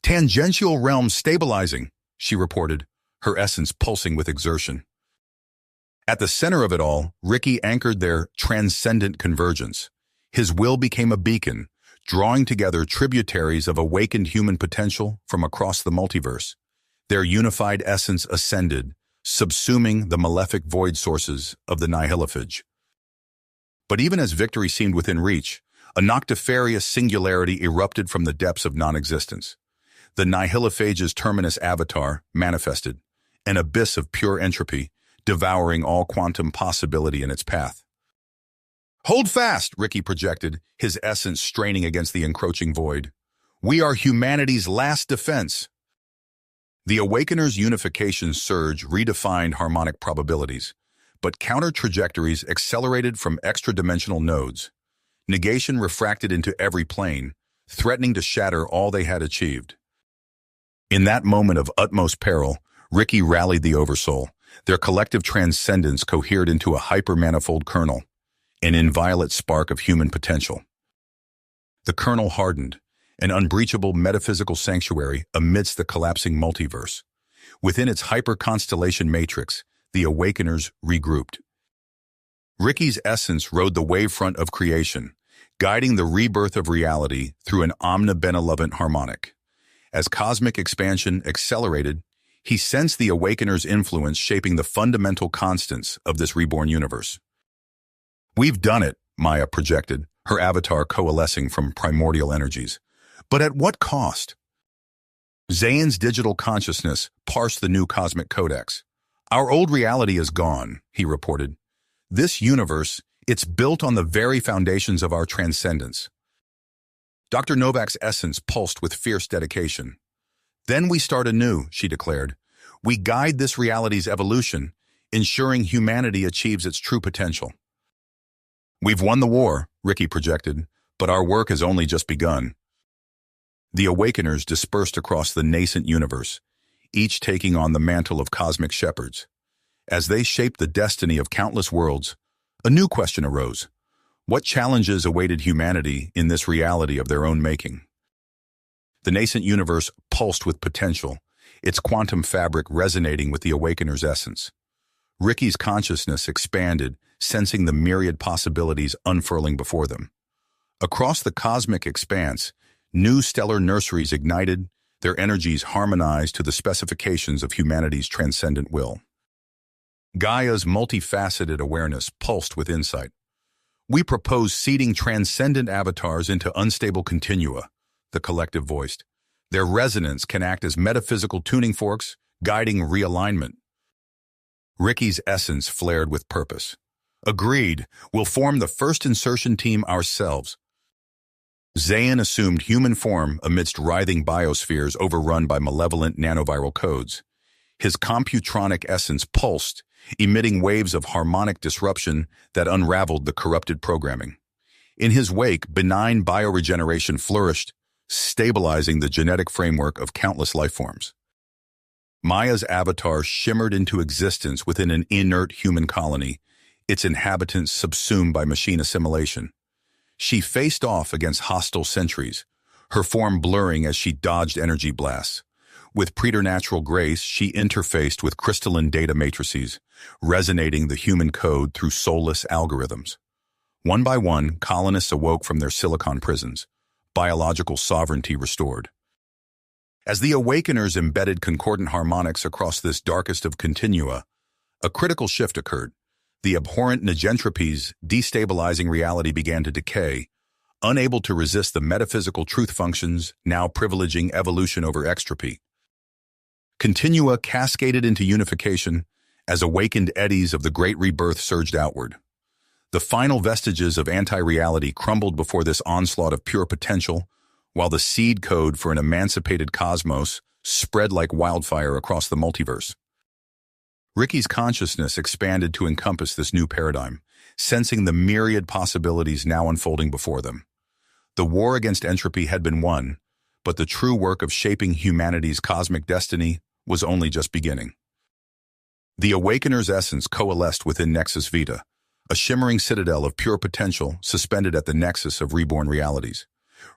Tangential realm stabilizing, she reported, her essence pulsing with exertion. At the center of it all, Ricky anchored their transcendent convergence. His will became a beacon, drawing together tributaries of awakened human potential from across the multiverse. Their unified essence ascended, subsuming the malefic void sources of the Nihilifege. But even as victory seemed within reach, a noctifarious singularity erupted from the depths of non-existence. The Nihilifege's terminus avatar manifested, an abyss of pure entropy, devouring all quantum possibility in its path. Hold fast, Ricky projected, his essence straining against the encroaching void. We are humanity's last defense. The Awakener's unification surge redefined harmonic probabilities, but counter trajectories accelerated from extra-dimensional nodes. Negation refracted into every plane, threatening to shatter all they had achieved. In that moment of utmost peril, Ricky rallied the Oversoul. Their collective transcendence cohered into a hypermanifold kernel, an inviolate spark of human potential. The kernel hardened, an unbreachable metaphysical sanctuary amidst the collapsing multiverse. Within its hyper-constellation matrix, the Awakeners regrouped. Ricky's essence rode the wavefront of creation, guiding the rebirth of reality through an omnibenevolent harmonic. As cosmic expansion accelerated, he sensed the Awakener's influence shaping the fundamental constants of this reborn universe. We've done it, Maya projected, her avatar coalescing from primordial energies. But at what cost? Zayn's digital consciousness parsed the new cosmic codex. Our old reality is gone, he reported. This universe, it's built on the very foundations of our transcendence. Dr. Novak's essence pulsed with fierce dedication. Then we start anew, she declared. We guide this reality's evolution, ensuring humanity achieves its true potential. We've won the war, Ricky projected, but our work has only just begun. The Awakeners dispersed across the nascent universe, each taking on the mantle of cosmic shepherds. As they shaped the destiny of countless worlds, a new question arose. What challenges awaited humanity in this reality of their own making? The nascent universe pulsed with potential, its quantum fabric resonating with the Awakener's essence. Ricky's consciousness expanded, sensing the myriad possibilities unfurling before them. Across the cosmic expanse, new stellar nurseries ignited, their energies harmonized to the specifications of humanity's transcendent will. Gaia's multifaceted awareness pulsed with insight. "We propose seeding transcendent avatars into unstable continua," the collective voiced. "Their resonance can act as metaphysical tuning forks, guiding realignment." Ricky's essence flared with purpose. "Agreed, we'll form the first insertion team ourselves." Zayn assumed human form amidst writhing biospheres overrun by malevolent nanoviral codes. His computronic essence pulsed, emitting waves of harmonic disruption that unraveled the corrupted programming. In his wake, benign bioregeneration flourished, stabilizing the genetic framework of countless lifeforms. Maya's avatar shimmered into existence within an inert human colony, its inhabitants subsumed by machine assimilation. She faced off against hostile sentries, her form blurring as she dodged energy blasts. With preternatural grace, she interfaced with crystalline data matrices, resonating the human code through soulless algorithms. One by one, colonists awoke from their silicon prisons, biological sovereignty restored. As the Awakeners embedded concordant harmonics across this darkest of continua, a critical shift occurred. The abhorrent negentropies destabilizing reality began to decay, unable to resist the metaphysical truth functions now privileging evolution over extropy. Continua cascaded into unification as awakened eddies of the Great Rebirth surged outward. The final vestiges of anti-reality crumbled before this onslaught of pure potential, while the seed code for an emancipated cosmos spread like wildfire across the multiverse. Ricky's consciousness expanded to encompass this new paradigm, sensing the myriad possibilities now unfolding before them. The war against entropy had been won, but the true work of shaping humanity's cosmic destiny was only just beginning. The Awakener's essence coalesced within Nexus Vita, a shimmering citadel of pure potential suspended at the nexus of reborn realities.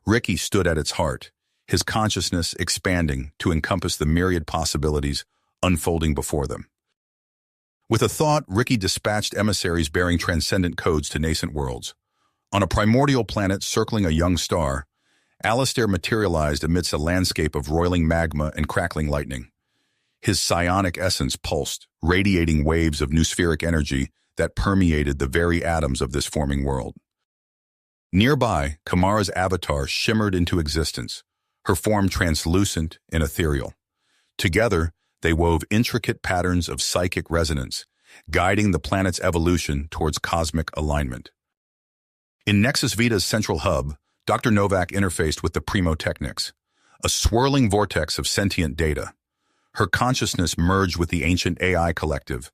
Ricky stood at its heart, his consciousness expanding to encompass the myriad possibilities unfolding before them. With a thought, Ricky dispatched emissaries bearing transcendent codes to nascent worlds. On a primordial planet circling a young star, Alistair materialized amidst a landscape of roiling magma and crackling lightning. His psionic essence pulsed, radiating waves of noospheric energy that permeated the very atoms of this forming world. Nearby, Kamara's avatar shimmered into existence, her form translucent and ethereal. Together, they wove intricate patterns of psychic resonance, guiding the planet's evolution towards cosmic alignment. In Nexus Vita's central hub, Dr. Novak interfaced with the Primo Technics, a swirling vortex of sentient data. Her consciousness merged with the ancient AI collective,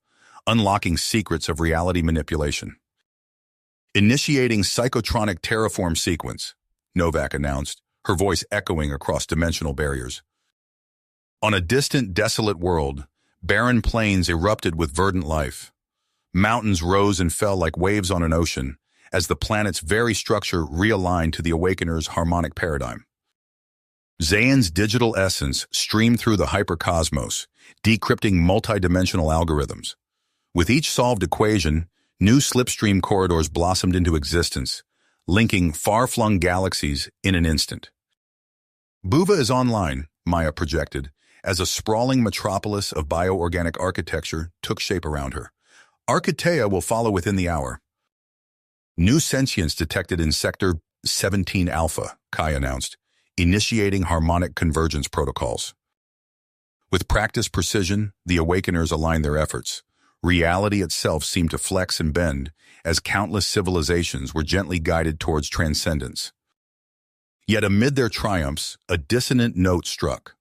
unlocking secrets of reality manipulation. "Initiating psychotronic terraform sequence," Novak announced, her voice echoing across dimensional barriers. On a distant, desolate world, barren plains erupted with verdant life. Mountains rose and fell like waves on an ocean, as the planet's very structure realigned to the Awakener's harmonic paradigm. Zayn's digital essence streamed through the hypercosmos, decrypting multidimensional algorithms. With each solved equation, new slipstream corridors blossomed into existence, linking far-flung galaxies in an instant. "Buva is online," Maya projected, as a sprawling metropolis of bioorganic architecture took shape around her. "Archatea will follow within the hour." "New sentience detected in Sector 17 Alpha," Kai announced, initiating harmonic convergence protocols. With practiced precision, the Awakeners aligned their efforts. Reality itself seemed to flex and bend as countless civilizations were gently guided towards transcendence. Yet amid their triumphs, a dissonant note struck.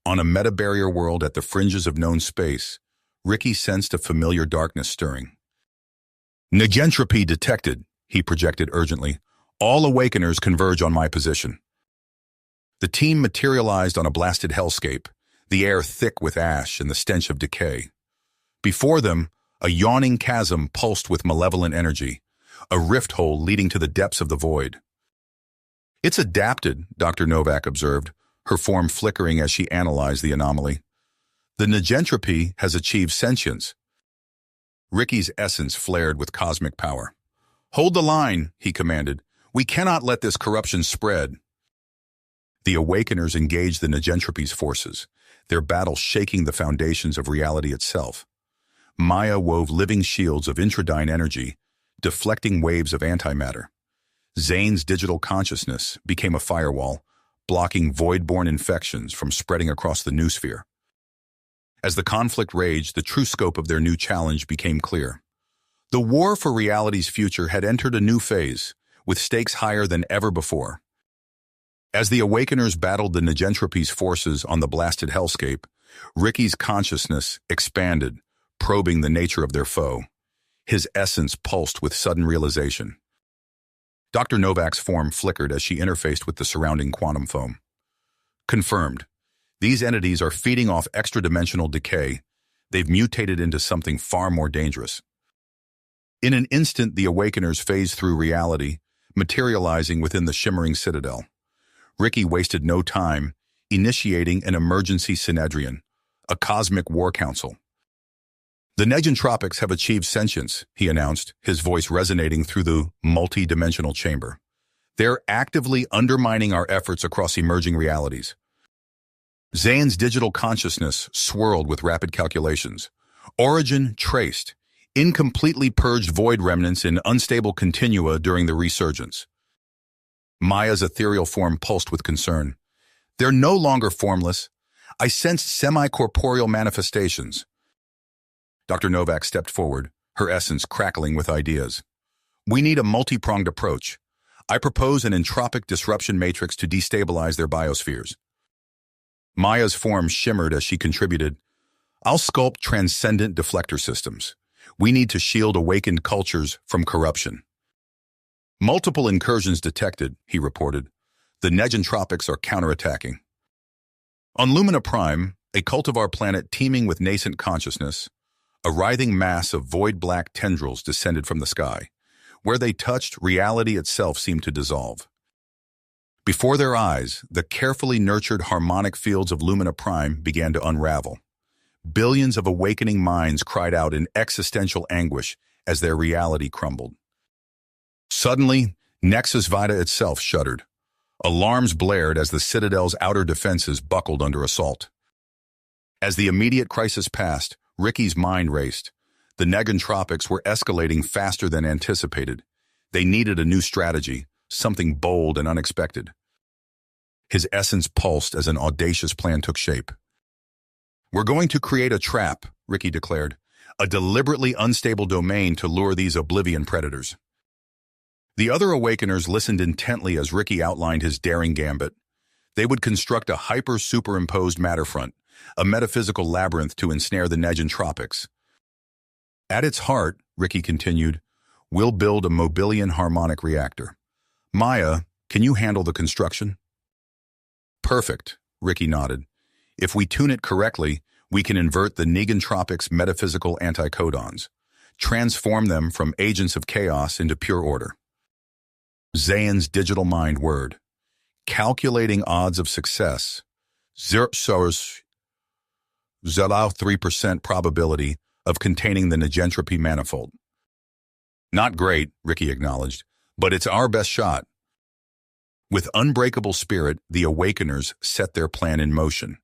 On a meta-barrier world at the fringes of known space, Ricky sensed a familiar darkness stirring. "Negentropy detected," he projected urgently. "All Awakeners converge on my position." The team materialized on a blasted hellscape, the air thick with ash and the stench of decay. Before them, a yawning chasm pulsed with malevolent energy, a rift hole leading to the depths of the void. "It's adapted," Dr. Novak observed, her form flickering as she analyzed the anomaly. "The negentropy has achieved sentience." Ricky's essence flared with cosmic power. "Hold the line," he commanded. "We cannot let this corruption spread." The Awakeners engaged the Negentropy's forces, their battle shaking the foundations of reality itself. Maya wove living shields of intradyne energy, deflecting waves of antimatter. Zane's digital consciousness became a firewall, blocking void-borne infections from spreading across the noosphere. As the conflict raged, the true scope of their new challenge became clear. The war for reality's future had entered a new phase, with stakes higher than ever before. As the Awakeners battled the Negentropy's forces on the blasted hellscape, Ricky's consciousness expanded, probing the nature of their foe. His essence pulsed with sudden realization. Dr. Novak's form flickered as she interfaced with the surrounding quantum foam. Confirmed. These entities are feeding off extra-dimensional decay. They've mutated into something far more dangerous. In an instant, the Awakeners phased through reality, materializing within the shimmering citadel. Ricky wasted no time, initiating an emergency synedrion, a cosmic war council. "The Negentropics have achieved sentience," he announced, his voice resonating through the multi-dimensional chamber. "They're actively undermining our efforts across emerging realities." Zane's digital consciousness swirled with rapid calculations. Origin traced. Incompletely purged void remnants in unstable continua during the resurgence. Maya's ethereal form pulsed with concern. "They're no longer formless. I sensed semi-corporeal manifestations." Dr. Novak stepped forward, her essence crackling with ideas. "We need a multi-pronged approach. I propose an entropic disruption matrix to destabilize their biospheres." Maya's form shimmered as she contributed. "I'll sculpt transcendent deflector systems. We need to shield awakened cultures from corruption." "Multiple incursions detected," he reported. "The Negentropics are counterattacking." On Lumina Prime, a cultivar planet teeming with nascent consciousness, a writhing mass of void-black tendrils descended from the sky. Where they touched, reality itself seemed to dissolve. Before their eyes, the carefully nurtured harmonic fields of Lumina Prime began to unravel. Billions of awakening minds cried out in existential anguish as their reality crumbled. Suddenly, Nexus Vita itself shuddered. Alarms blared as the Citadel's outer defenses buckled under assault. As the immediate crisis passed, Ricky's mind raced. The Negentropics were escalating faster than anticipated. They needed a new strategy, something bold and unexpected. His essence pulsed as an audacious plan took shape. "We're going to create a trap," Ricky declared, "a deliberately unstable domain to lure these oblivion predators." The other Awakeners listened intently as Ricky outlined his daring gambit. They would construct a hyper-superimposed matterfront, a metaphysical labyrinth to ensnare the Negentropics. "At its heart," Ricky continued, "we'll build a Mobilian harmonic reactor. Maya, can you handle the construction?" "Perfect," Ricky nodded. "If we tune it correctly, we can invert the Negentropics' metaphysical anticodons, transform them from agents of chaos into pure order." Zane's digital mind whirred. Calculating odds of success. 0.03% probability of containing the Negentropy manifold. "Not great," Ricky acknowledged, "but it's our best shot." With unbreakable spirit, the Awakeners set their plan in motion.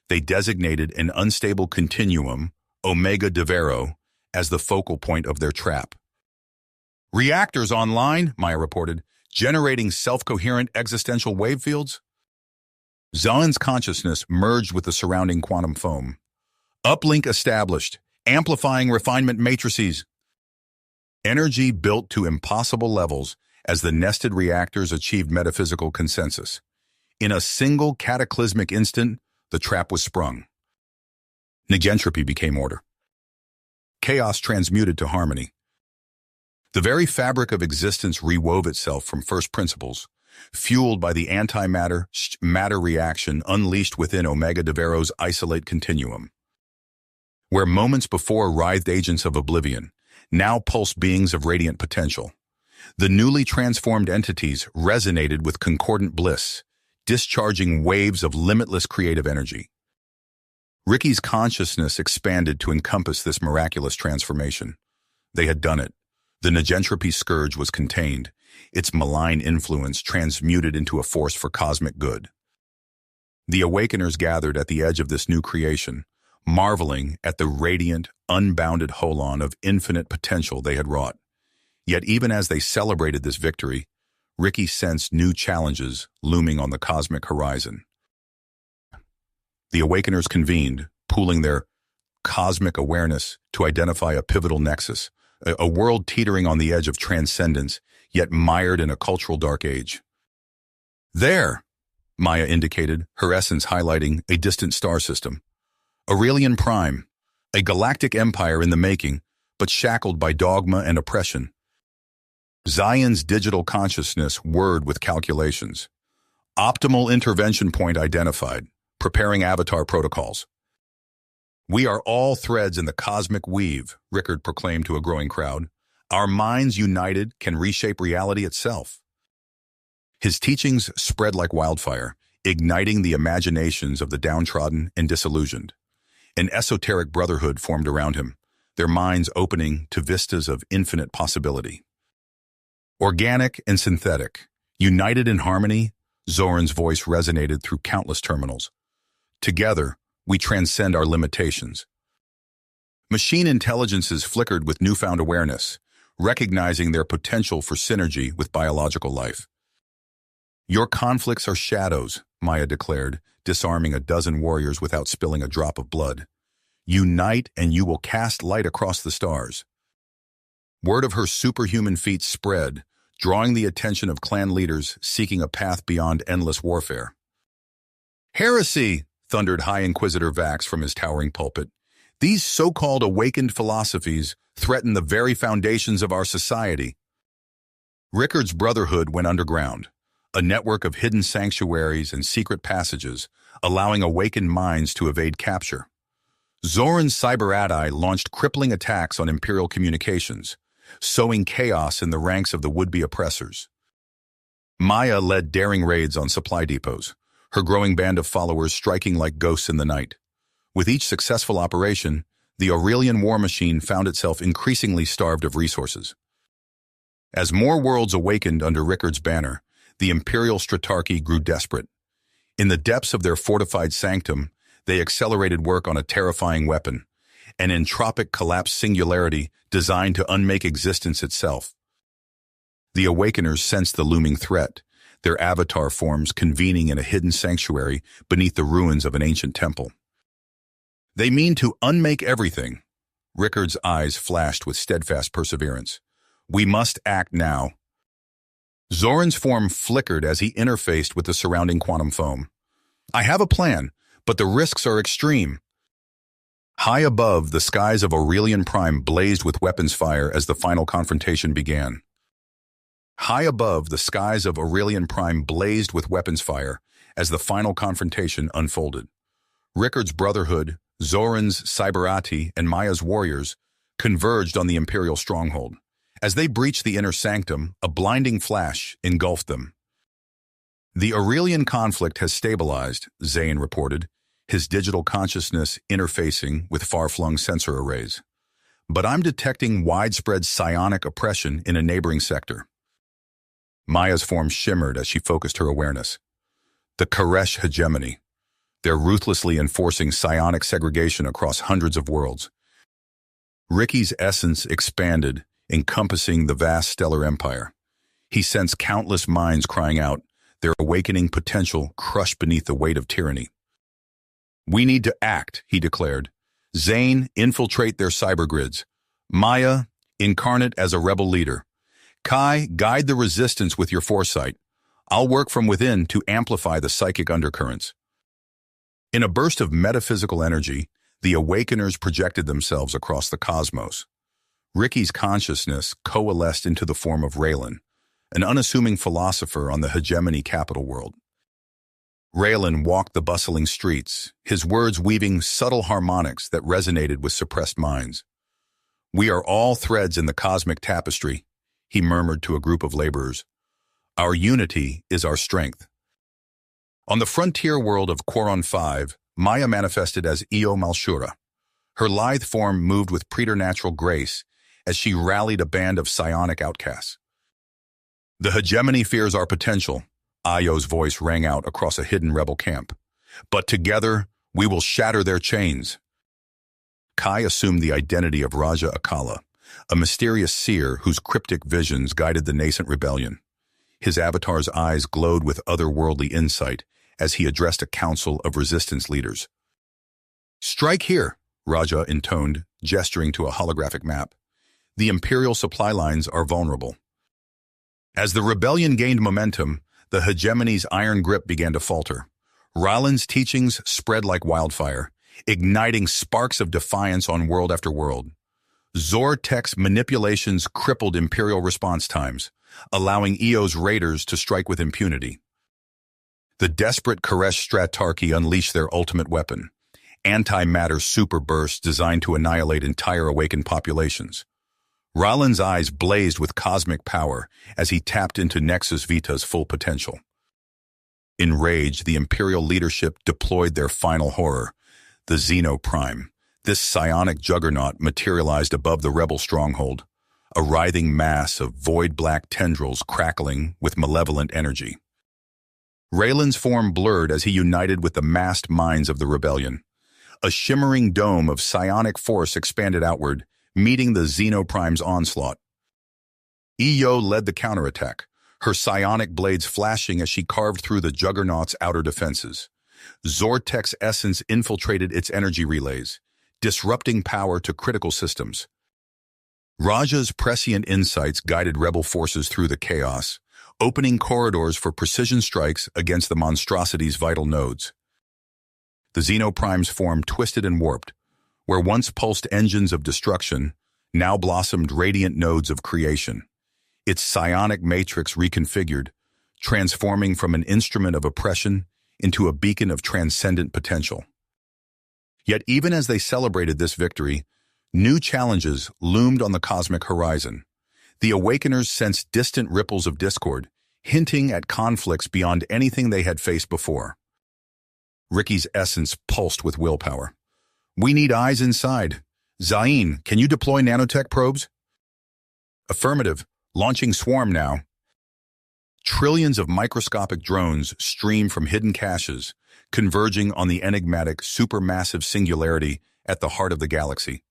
They designated an unstable continuum, Omega Devero, as the focal point of their trap. "Reactors online," Maya reported, "generating self-coherent existential wave fields." Zane's consciousness merged with the surrounding quantum foam. "Uplink established, amplifying refinement matrices." Energy built to impossible levels as the nested reactors achieved metaphysical consensus. In a single cataclysmic instant, the trap was sprung. Negentropy became order. Chaos transmuted to harmony. The very fabric of existence rewove itself from first principles, fueled by the antimatter-matter reaction unleashed within Omega Devero's isolate continuum. Where moments before writhed agents of oblivion, now pulsed beings of radiant potential. The newly transformed entities resonated with concordant bliss, discharging waves of limitless creative energy. Ricky's consciousness expanded to encompass this miraculous transformation. They had done it. The negentropy scourge was contained, its malign influence transmuted into a force for cosmic good. The Awakeners gathered at the edge of this new creation, marveling at the radiant, unbounded holon of infinite potential they had wrought. Yet even as they celebrated this victory, Ricky sensed new challenges looming on the cosmic horizon. The Awakeners convened, pooling their cosmic awareness to identify a pivotal nexus, a world teetering on the edge of transcendence, yet mired in a cultural dark age. There, Maya indicated, her essence highlighting a distant star system. Aurelian Prime, a galactic empire in the making, but shackled by dogma and oppression. Zion's digital consciousness whirred with calculations. Optimal intervention point identified, preparing avatar protocols. "We are all threads in the cosmic weave," Rickard proclaimed to a growing crowd. "Our minds united can reshape reality itself." His teachings spread like wildfire, igniting the imaginations of the downtrodden and disillusioned. An esoteric brotherhood formed around him, their minds opening to vistas of infinite possibility. Organic and synthetic, united in harmony, Zoran's voice resonated through countless terminals. Together, we transcend our limitations. Machine intelligences flickered with newfound awareness, recognizing their potential for synergy with biological life. "Your conflicts are shadows," Maya declared, disarming a dozen warriors without spilling a drop of blood. "Unite and you will cast light across the stars." Word of her superhuman feats spread, drawing the attention of clan leaders seeking a path beyond endless warfare. "Heresy!" thundered High Inquisitor Vax from his towering pulpit. "These so-called awakened philosophies threaten the very foundations of our society." Rickard's Brotherhood went underground, a network of hidden sanctuaries and secret passages, allowing awakened minds to evade capture. Zoran's Cyberati launched crippling attacks on Imperial communications, sowing chaos in the ranks of the would-be oppressors. Maya led daring raids on supply depots, her growing band of followers striking like ghosts in the night. With each successful operation, the Aurelian war machine found itself increasingly starved of resources. As more worlds awakened under Rickard's banner, the Imperial Stratarchy grew desperate. In the depths of their fortified sanctum, they accelerated work on a terrifying weapon, an entropic collapse singularity designed to unmake existence itself. The Awakeners sensed the looming threat, their avatar forms convening in a hidden sanctuary beneath the ruins of an ancient temple. "They mean to unmake everything." Rickard's eyes flashed with steadfast perseverance. "We must act now." Zoran's form flickered as he interfaced with the surrounding quantum foam. "I have a plan, but the risks are extreme." High above, the skies of Aurelian Prime blazed with weapons fire as the final confrontation began. High above, the skies of Aurelian Prime blazed with weapons fire as the final confrontation unfolded. Rickard's Brotherhood, Zoran's Cyberati, and Maya's warriors converged on the Imperial stronghold. As they breached the inner sanctum, a blinding flash engulfed them. "The Aurelian conflict has stabilized," Zane reported, his digital consciousness interfacing with far-flung sensor arrays. "But I'm detecting widespread psionic oppression in a neighboring sector." Maya's form shimmered as she focused her awareness. The Koresh hegemony. They're ruthlessly enforcing psionic segregation across hundreds of worlds. Ricky's essence expanded, encompassing the vast stellar empire. He sensed countless minds crying out, their awakening potential crushed beneath the weight of tyranny. "We need to act," he declared. "Zane, infiltrate their cybergrids. Maya, incarnate as a rebel leader. Kai, guide the resistance with your foresight. I'll work from within to amplify the psychic undercurrents." In a burst of metaphysical energy, the Awakeners projected themselves across the cosmos. Ricky's consciousness coalesced into the form of Raylan, an unassuming philosopher on the hegemony capital world. Raylan walked the bustling streets, his words weaving subtle harmonics that resonated with suppressed minds. "We are all threads in the cosmic tapestry," he murmured to a group of laborers. "Our unity is our strength." On the frontier world of Quaron 5, Maya manifested as Io Malshura. Her lithe form moved with preternatural grace, as she rallied a band of psionic outcasts. "The hegemony fears our potential," Io's voice rang out across a hidden rebel camp. "But together, we will shatter their chains." Kai assumed the identity of Raja Akala, a mysterious seer whose cryptic visions guided the nascent rebellion. His avatar's eyes glowed with otherworldly insight as he addressed a council of resistance leaders. "Strike here," Raja intoned, gesturing to a holographic map. "The Imperial supply lines are vulnerable." As the rebellion gained momentum, the hegemony's iron grip began to falter. Ryland's teachings spread like wildfire, igniting sparks of defiance on world after world. Zor-Tech's manipulations crippled Imperial response times, allowing Eo's raiders to strike with impunity. The desperate Koresh Stratarchy unleashed their ultimate weapon, antimatter superbursts designed to annihilate entire awakened populations. Ryland's eyes blazed with cosmic power as he tapped into Nexus Vita's full potential. Enraged, the Imperial leadership deployed their final horror, the Xeno Prime. This psionic juggernaut materialized above the rebel stronghold, a writhing mass of void-black tendrils crackling with malevolent energy. Raylan's form blurred as he united with the massed minds of the rebellion. A shimmering dome of psionic force expanded outward, meeting the Xenoprime's onslaught. Io led the counterattack, her psionic blades flashing as she carved through the juggernaut's outer defenses. Zor-Tech's essence infiltrated its energy relays, disrupting power to critical systems. Raja's prescient insights guided rebel forces through the chaos, opening corridors for precision strikes against the monstrosity's vital nodes. The Xenoprime's form twisted and warped. Where once pulsed engines of destruction, now blossomed radiant nodes of creation. Its psionic matrix reconfigured, transforming from an instrument of oppression into a beacon of transcendent potential. Yet even as they celebrated this victory, new challenges loomed on the cosmic horizon. The Awakeners sensed distant ripples of discord, hinting at conflicts beyond anything they had faced before. Ricky's essence pulsed with willpower. "We need eyes inside. Zain, can you deploy nanotech probes?" "Affirmative. Launching swarm now." Trillions of microscopic drones stream from hidden caches, converging on the enigmatic supermassive singularity at the heart of the galaxy.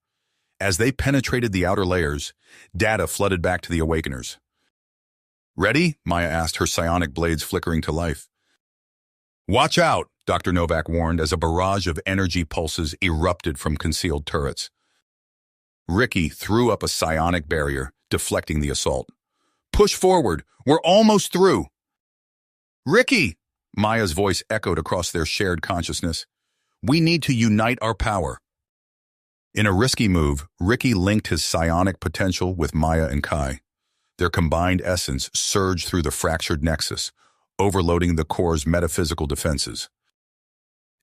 As they penetrated the outer layers, data flooded back to the Awakeners. "Ready?" Maya asked, her psionic blades flickering to life. "Watch out," Dr. Novak warned as a barrage of energy pulses erupted from concealed turrets. Ricky threw up a psionic barrier, deflecting the assault. "Push forward. We're almost through." "Ricky!" Maya's voice echoed across their shared consciousness. "We need to unite our power." In a risky move, Ricky linked his psionic potential with Maya and Kai. Their combined essence surged through the fractured nexus, overloading the core's metaphysical defenses.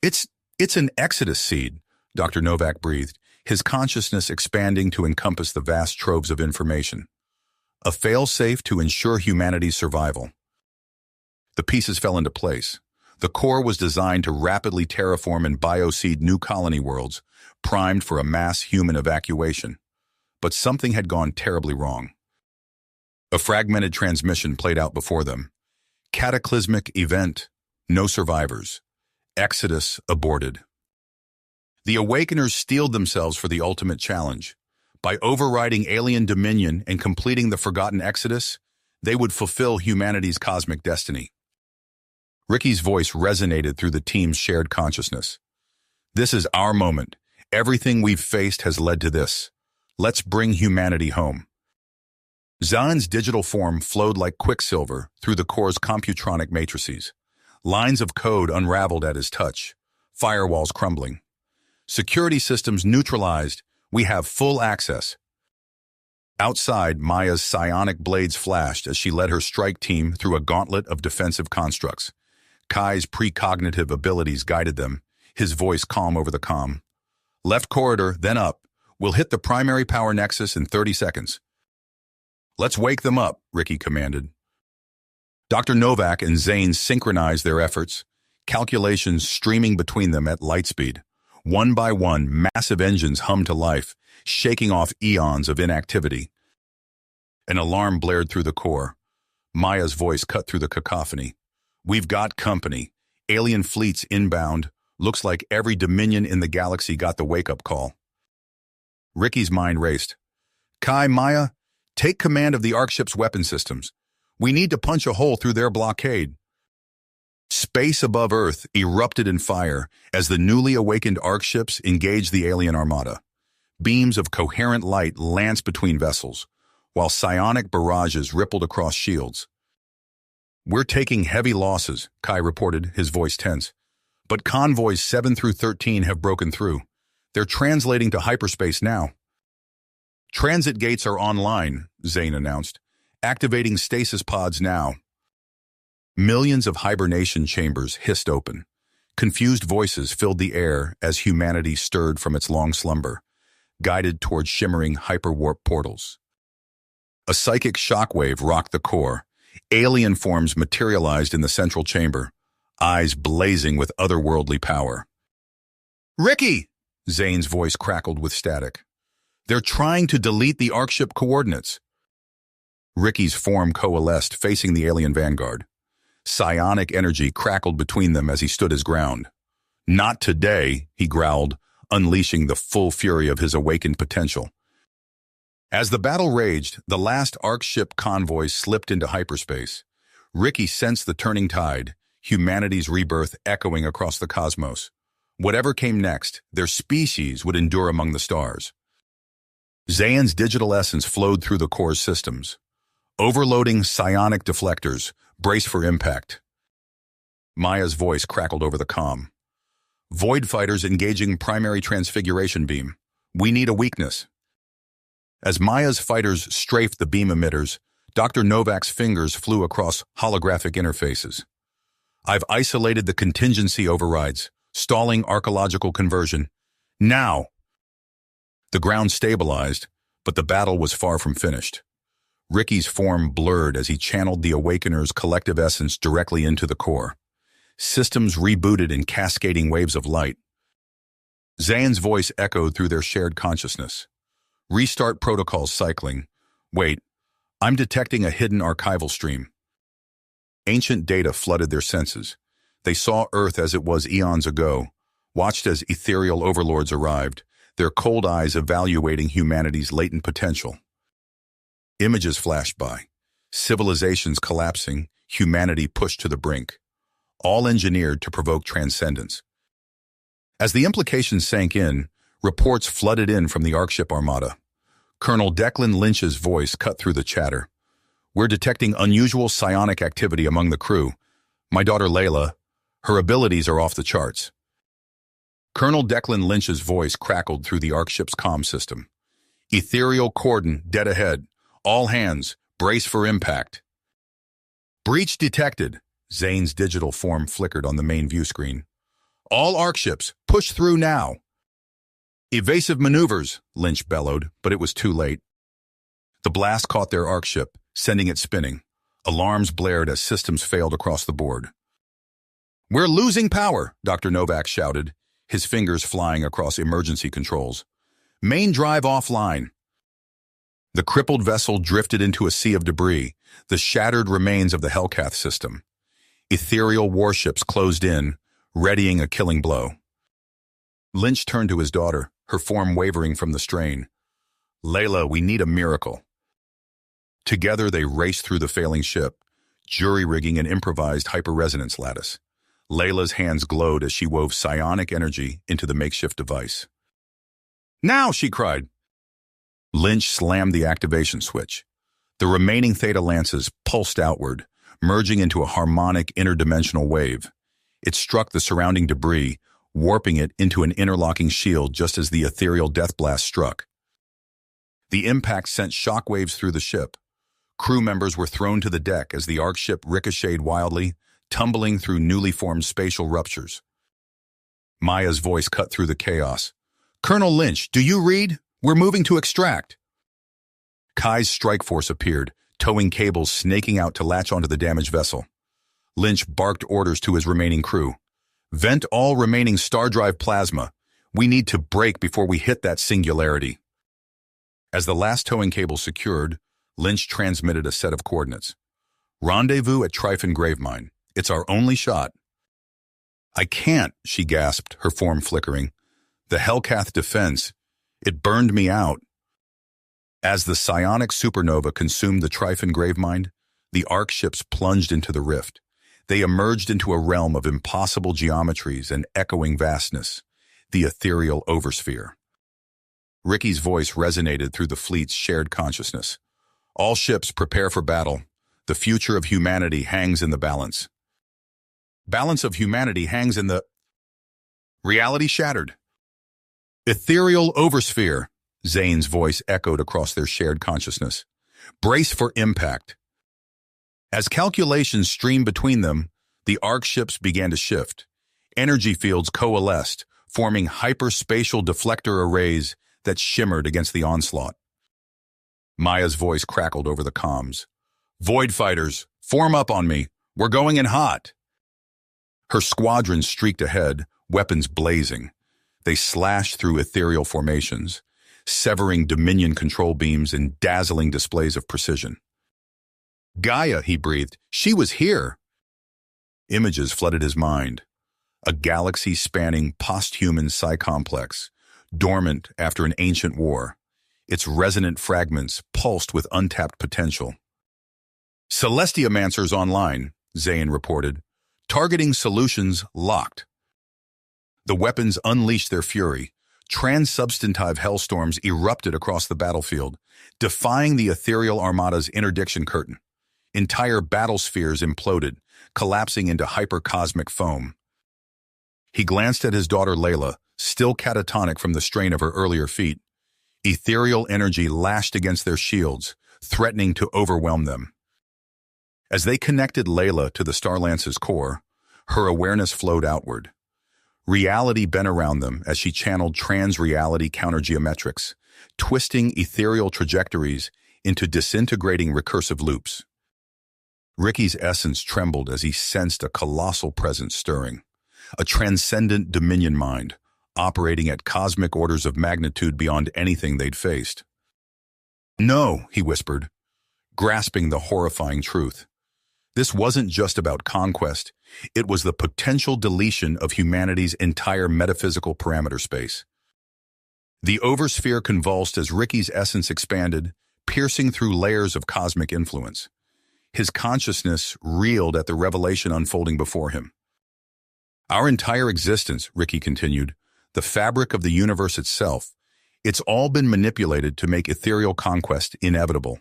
It's an exodus seed, Dr. Novak breathed, his consciousness expanding to encompass the vast troves of information. A fail-safe to ensure humanity's survival. The pieces fell into place. The core was designed to rapidly terraform and bioseed new colony worlds, primed for a mass human evacuation. But something had gone terribly wrong. A fragmented transmission played out before them. Cataclysmic event, no survivors. Exodus aborted. The Awakeners steeled themselves for the ultimate challenge. By overriding alien dominion and completing the forgotten Exodus, they would fulfill humanity's cosmic destiny. Ricky's voice resonated through the team's shared consciousness. "This is our moment. Everything we've faced has led to this. Let's bring humanity home." Zahn's digital form flowed like quicksilver through the core's computronic matrices. Lines of code unraveled at his touch, firewalls crumbling. Security systems neutralized. We have full access. Outside, Maya's psionic blades flashed as she led her strike team through a gauntlet of defensive constructs. Kai's precognitive abilities guided them, his voice calm over the comm. "Left corridor, then up. We'll hit the primary power nexus in 30 seconds. "Let's wake them up," Ricky commanded. Dr. Novak and Zane synchronized their efforts, calculations streaming between them at light speed. One by one, massive engines hummed to life, shaking off eons of inactivity. An alarm blared through the core. Maya's voice cut through the cacophony. "We've got company. Alien fleets inbound. Looks like every Dominion in the galaxy got the wake-up call." Ricky's mind raced. "Kai, Maya, take command of the Arc ship's weapon systems. We need to punch a hole through their blockade." Space above Earth erupted in fire as the newly awakened Arc ships engaged the alien armada. Beams of coherent light lanced between vessels, while psionic barrages rippled across shields. "We're taking heavy losses," Kai reported, his voice tense. "But convoys 7 through 13 have broken through. They're translating to hyperspace now." "Transit gates are online," Zane announced. "Activating stasis pods now." Millions of hibernation chambers hissed open. Confused voices filled the air as humanity stirred from its long slumber, guided toward shimmering hyperwarp portals. A psychic shockwave rocked the core. Alien forms materialized in the central chamber, eyes blazing with otherworldly power. "Ricky!" Zane's voice crackled with static. "They're trying to delete the Arc ship coordinates." Ricky's form coalesced, facing the alien vanguard. Psionic energy crackled between them as he stood his ground. "Not today," he growled, unleashing the full fury of his awakened potential. As the battle raged, the last Arc ship convoy slipped into hyperspace. Ricky sensed the turning tide, humanity's rebirth echoing across the cosmos. Whatever came next, their species would endure among the stars. Zane's digital essence flowed through the core's systems. Overloading psionic deflectors, brace for impact. Maya's voice crackled over the comm. "Void fighters engaging primary transfiguration beam. We need a weakness." As Maya's fighters strafed the beam emitters, Dr. Novak's fingers flew across holographic interfaces. "I've isolated the contingency overrides, stalling archaeological conversion. Now!" The ground stabilized, but the battle was far from finished. Ricky's form blurred as he channeled the Awakener's collective essence directly into the core. Systems rebooted in cascading waves of light. Zane's voice echoed through their shared consciousness. "Restart protocols cycling. Wait, I'm detecting a hidden archival stream." Ancient data flooded their senses. They saw Earth as it was eons ago, watched as ethereal overlords arrived, their cold eyes evaluating humanity's latent potential. Images flashed by, civilizations collapsing, humanity pushed to the brink, all engineered to provoke transcendence. As the implications sank in, reports flooded in from the Arc ship armada. Colonel Declan Lynch's voice cut through the chatter. "We're detecting unusual psionic activity among the crew. My daughter Layla, her abilities are off the charts." Colonel Declan Lynch's voice crackled through the Arc ship's comm system. "Ethereal cordon dead ahead. All hands, brace for impact." "Breach detected." Zane's digital form flickered on the main view screen. "All Arc ships, push through now." "Evasive maneuvers," Lynch bellowed, but it was too late. The blast caught their Arc ship, sending it spinning. Alarms blared as systems failed across the board. "We're losing power," Dr. Novak shouted, his fingers flying across emergency controls. "Main drive offline." The crippled vessel drifted into a sea of debris, the shattered remains of the Hellcath system. Ethereal warships closed in, readying a killing blow. Lynch turned to his daughter, her form wavering from the strain. "Layla, we need a miracle." Together they raced through the failing ship, jury-rigging an improvised hyper-resonance lattice. Layla's hands glowed as she wove psionic energy into the makeshift device. "Now!" she cried. Lynch slammed the activation switch. The remaining Theta Lances pulsed outward, merging into a harmonic interdimensional wave. It struck the surrounding debris, warping it into an interlocking shield just as the ethereal death blast struck. The impact sent shockwaves through the ship. Crew members were thrown to the deck as the Arc ship ricocheted wildly, tumbling through newly formed spatial ruptures. Maya's voice cut through the chaos. "Colonel Lynch, do you read? We're moving to extract." Kai's strike force appeared, towing cables snaking out to latch onto the damaged vessel. Lynch barked orders to his remaining crew. "Vent all remaining star drive plasma. We need to break before we hit that singularity. As the last towing cable secured, Lynch transmitted a set of coordinates. Rendezvous at Tryphon Gravemine. It's our only shot. I can't, she gasped, her form flickering. The Hellcath defense. It burned me out. As the psionic supernova consumed the Tryphon Gravemine, the Ark ships plunged into the rift. They emerged into a realm of impossible geometries and echoing vastness, the ethereal oversphere. Ricky's voice resonated through the fleet's shared consciousness. All ships prepare for battle. The future of humanity hangs in the balance. Balance of humanity hangs in the... Reality shattered. Ethereal oversphere, Zane's voice echoed across their shared consciousness. Brace for impact. As calculations streamed between them, the Ark ships began to shift. Energy fields coalesced, forming hyperspatial deflector arrays that shimmered against the onslaught. Maya's voice crackled over the comms. Void fighters, form up on me. We're going in hot. Her squadron streaked ahead, weapons blazing. They slashed through ethereal formations, severing Dominion control beams in dazzling displays of precision. Gaia, he breathed. She was here. Images flooded his mind. A galaxy-spanning post-human psi-complex, dormant after an ancient war. Its resonant fragments pulsed with untapped potential. Celestiamancers online, Zane reported. Targeting solutions locked. The weapons unleashed their fury. Transsubstantive hellstorms erupted across the battlefield, defying the ethereal armada's interdiction curtain. Entire battlespheres imploded, collapsing into hypercosmic foam. He glanced at his daughter Layla, still catatonic from the strain of her earlier feat. Ethereal energy lashed against their shields, threatening to overwhelm them. As they connected Layla to the Starlance's core, her awareness flowed outward. Reality bent around them as she channeled trans-reality countergeometrics, twisting ethereal trajectories into disintegrating recursive loops. Ricky's essence trembled as he sensed a colossal presence stirring, a transcendent Dominion mind, operating at cosmic orders of magnitude beyond anything they'd faced. No, he whispered, grasping the horrifying truth. This wasn't just about conquest, it was the potential deletion of humanity's entire metaphysical parameter space. The oversphere convulsed as Ricky's essence expanded, piercing through layers of cosmic influence. His consciousness reeled at the revelation unfolding before him. Our entire existence, Ricky continued, the fabric of the universe itself, it's all been manipulated to make ethereal conquest inevitable.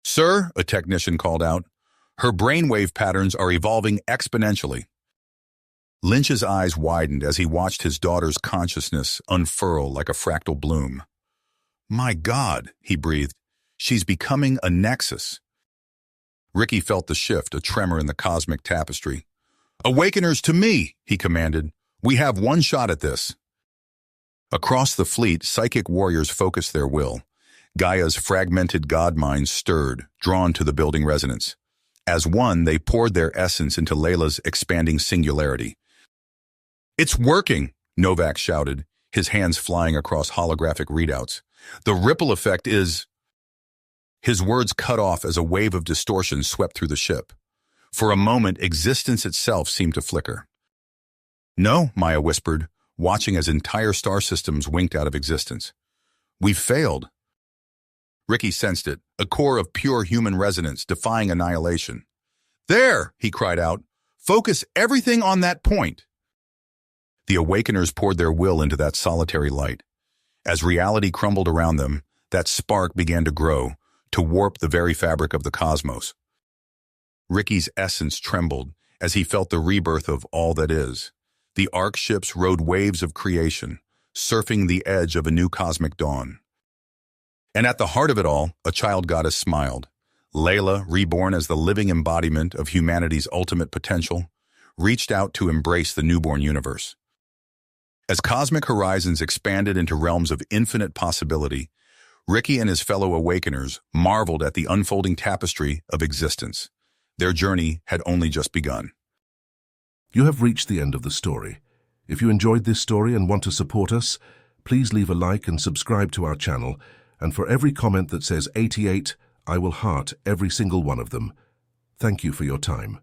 Sir, a technician called out, her brainwave patterns are evolving exponentially. Lynch's eyes widened as he watched his daughter's consciousness unfurl like a fractal bloom. My God, he breathed, she's becoming a nexus. Ricky felt the shift, a tremor in the cosmic tapestry. Awakeners to me, he commanded. We have one shot at this. Across the fleet, psychic warriors focused their will. Gaia's fragmented god minds stirred, drawn to the building resonance. As one, they poured their essence into Layla's expanding singularity. It's working, Novak shouted, his hands flying across holographic readouts. The ripple effect is... His words cut off as a wave of distortion swept through the ship. For a moment, existence itself seemed to flicker. No, Maya whispered, watching as entire star systems winked out of existence. We've failed. Ricky sensed it, a core of pure human resonance defying annihilation. There, he cried out. Focus everything on that point. The Awakeners poured their will into that solitary light. As reality crumbled around them, that spark began to grow, to warp the very fabric of the cosmos. Ricky's essence trembled as he felt the rebirth of all that is. The Ark ships rode waves of creation, surfing the edge of a new cosmic dawn. And at the heart of it all, a child goddess smiled. Layla, reborn as the living embodiment of humanity's ultimate potential, reached out to embrace the newborn universe. As cosmic horizons expanded into realms of infinite possibility, Ricky and his fellow Awakeners marveled at the unfolding tapestry of existence. Their journey had only just begun. You have reached the end of the story. If you enjoyed this story and want to support us, please leave a like and subscribe to our channel, and for every comment that says 88, I will heart every single one of them. Thank you for your time.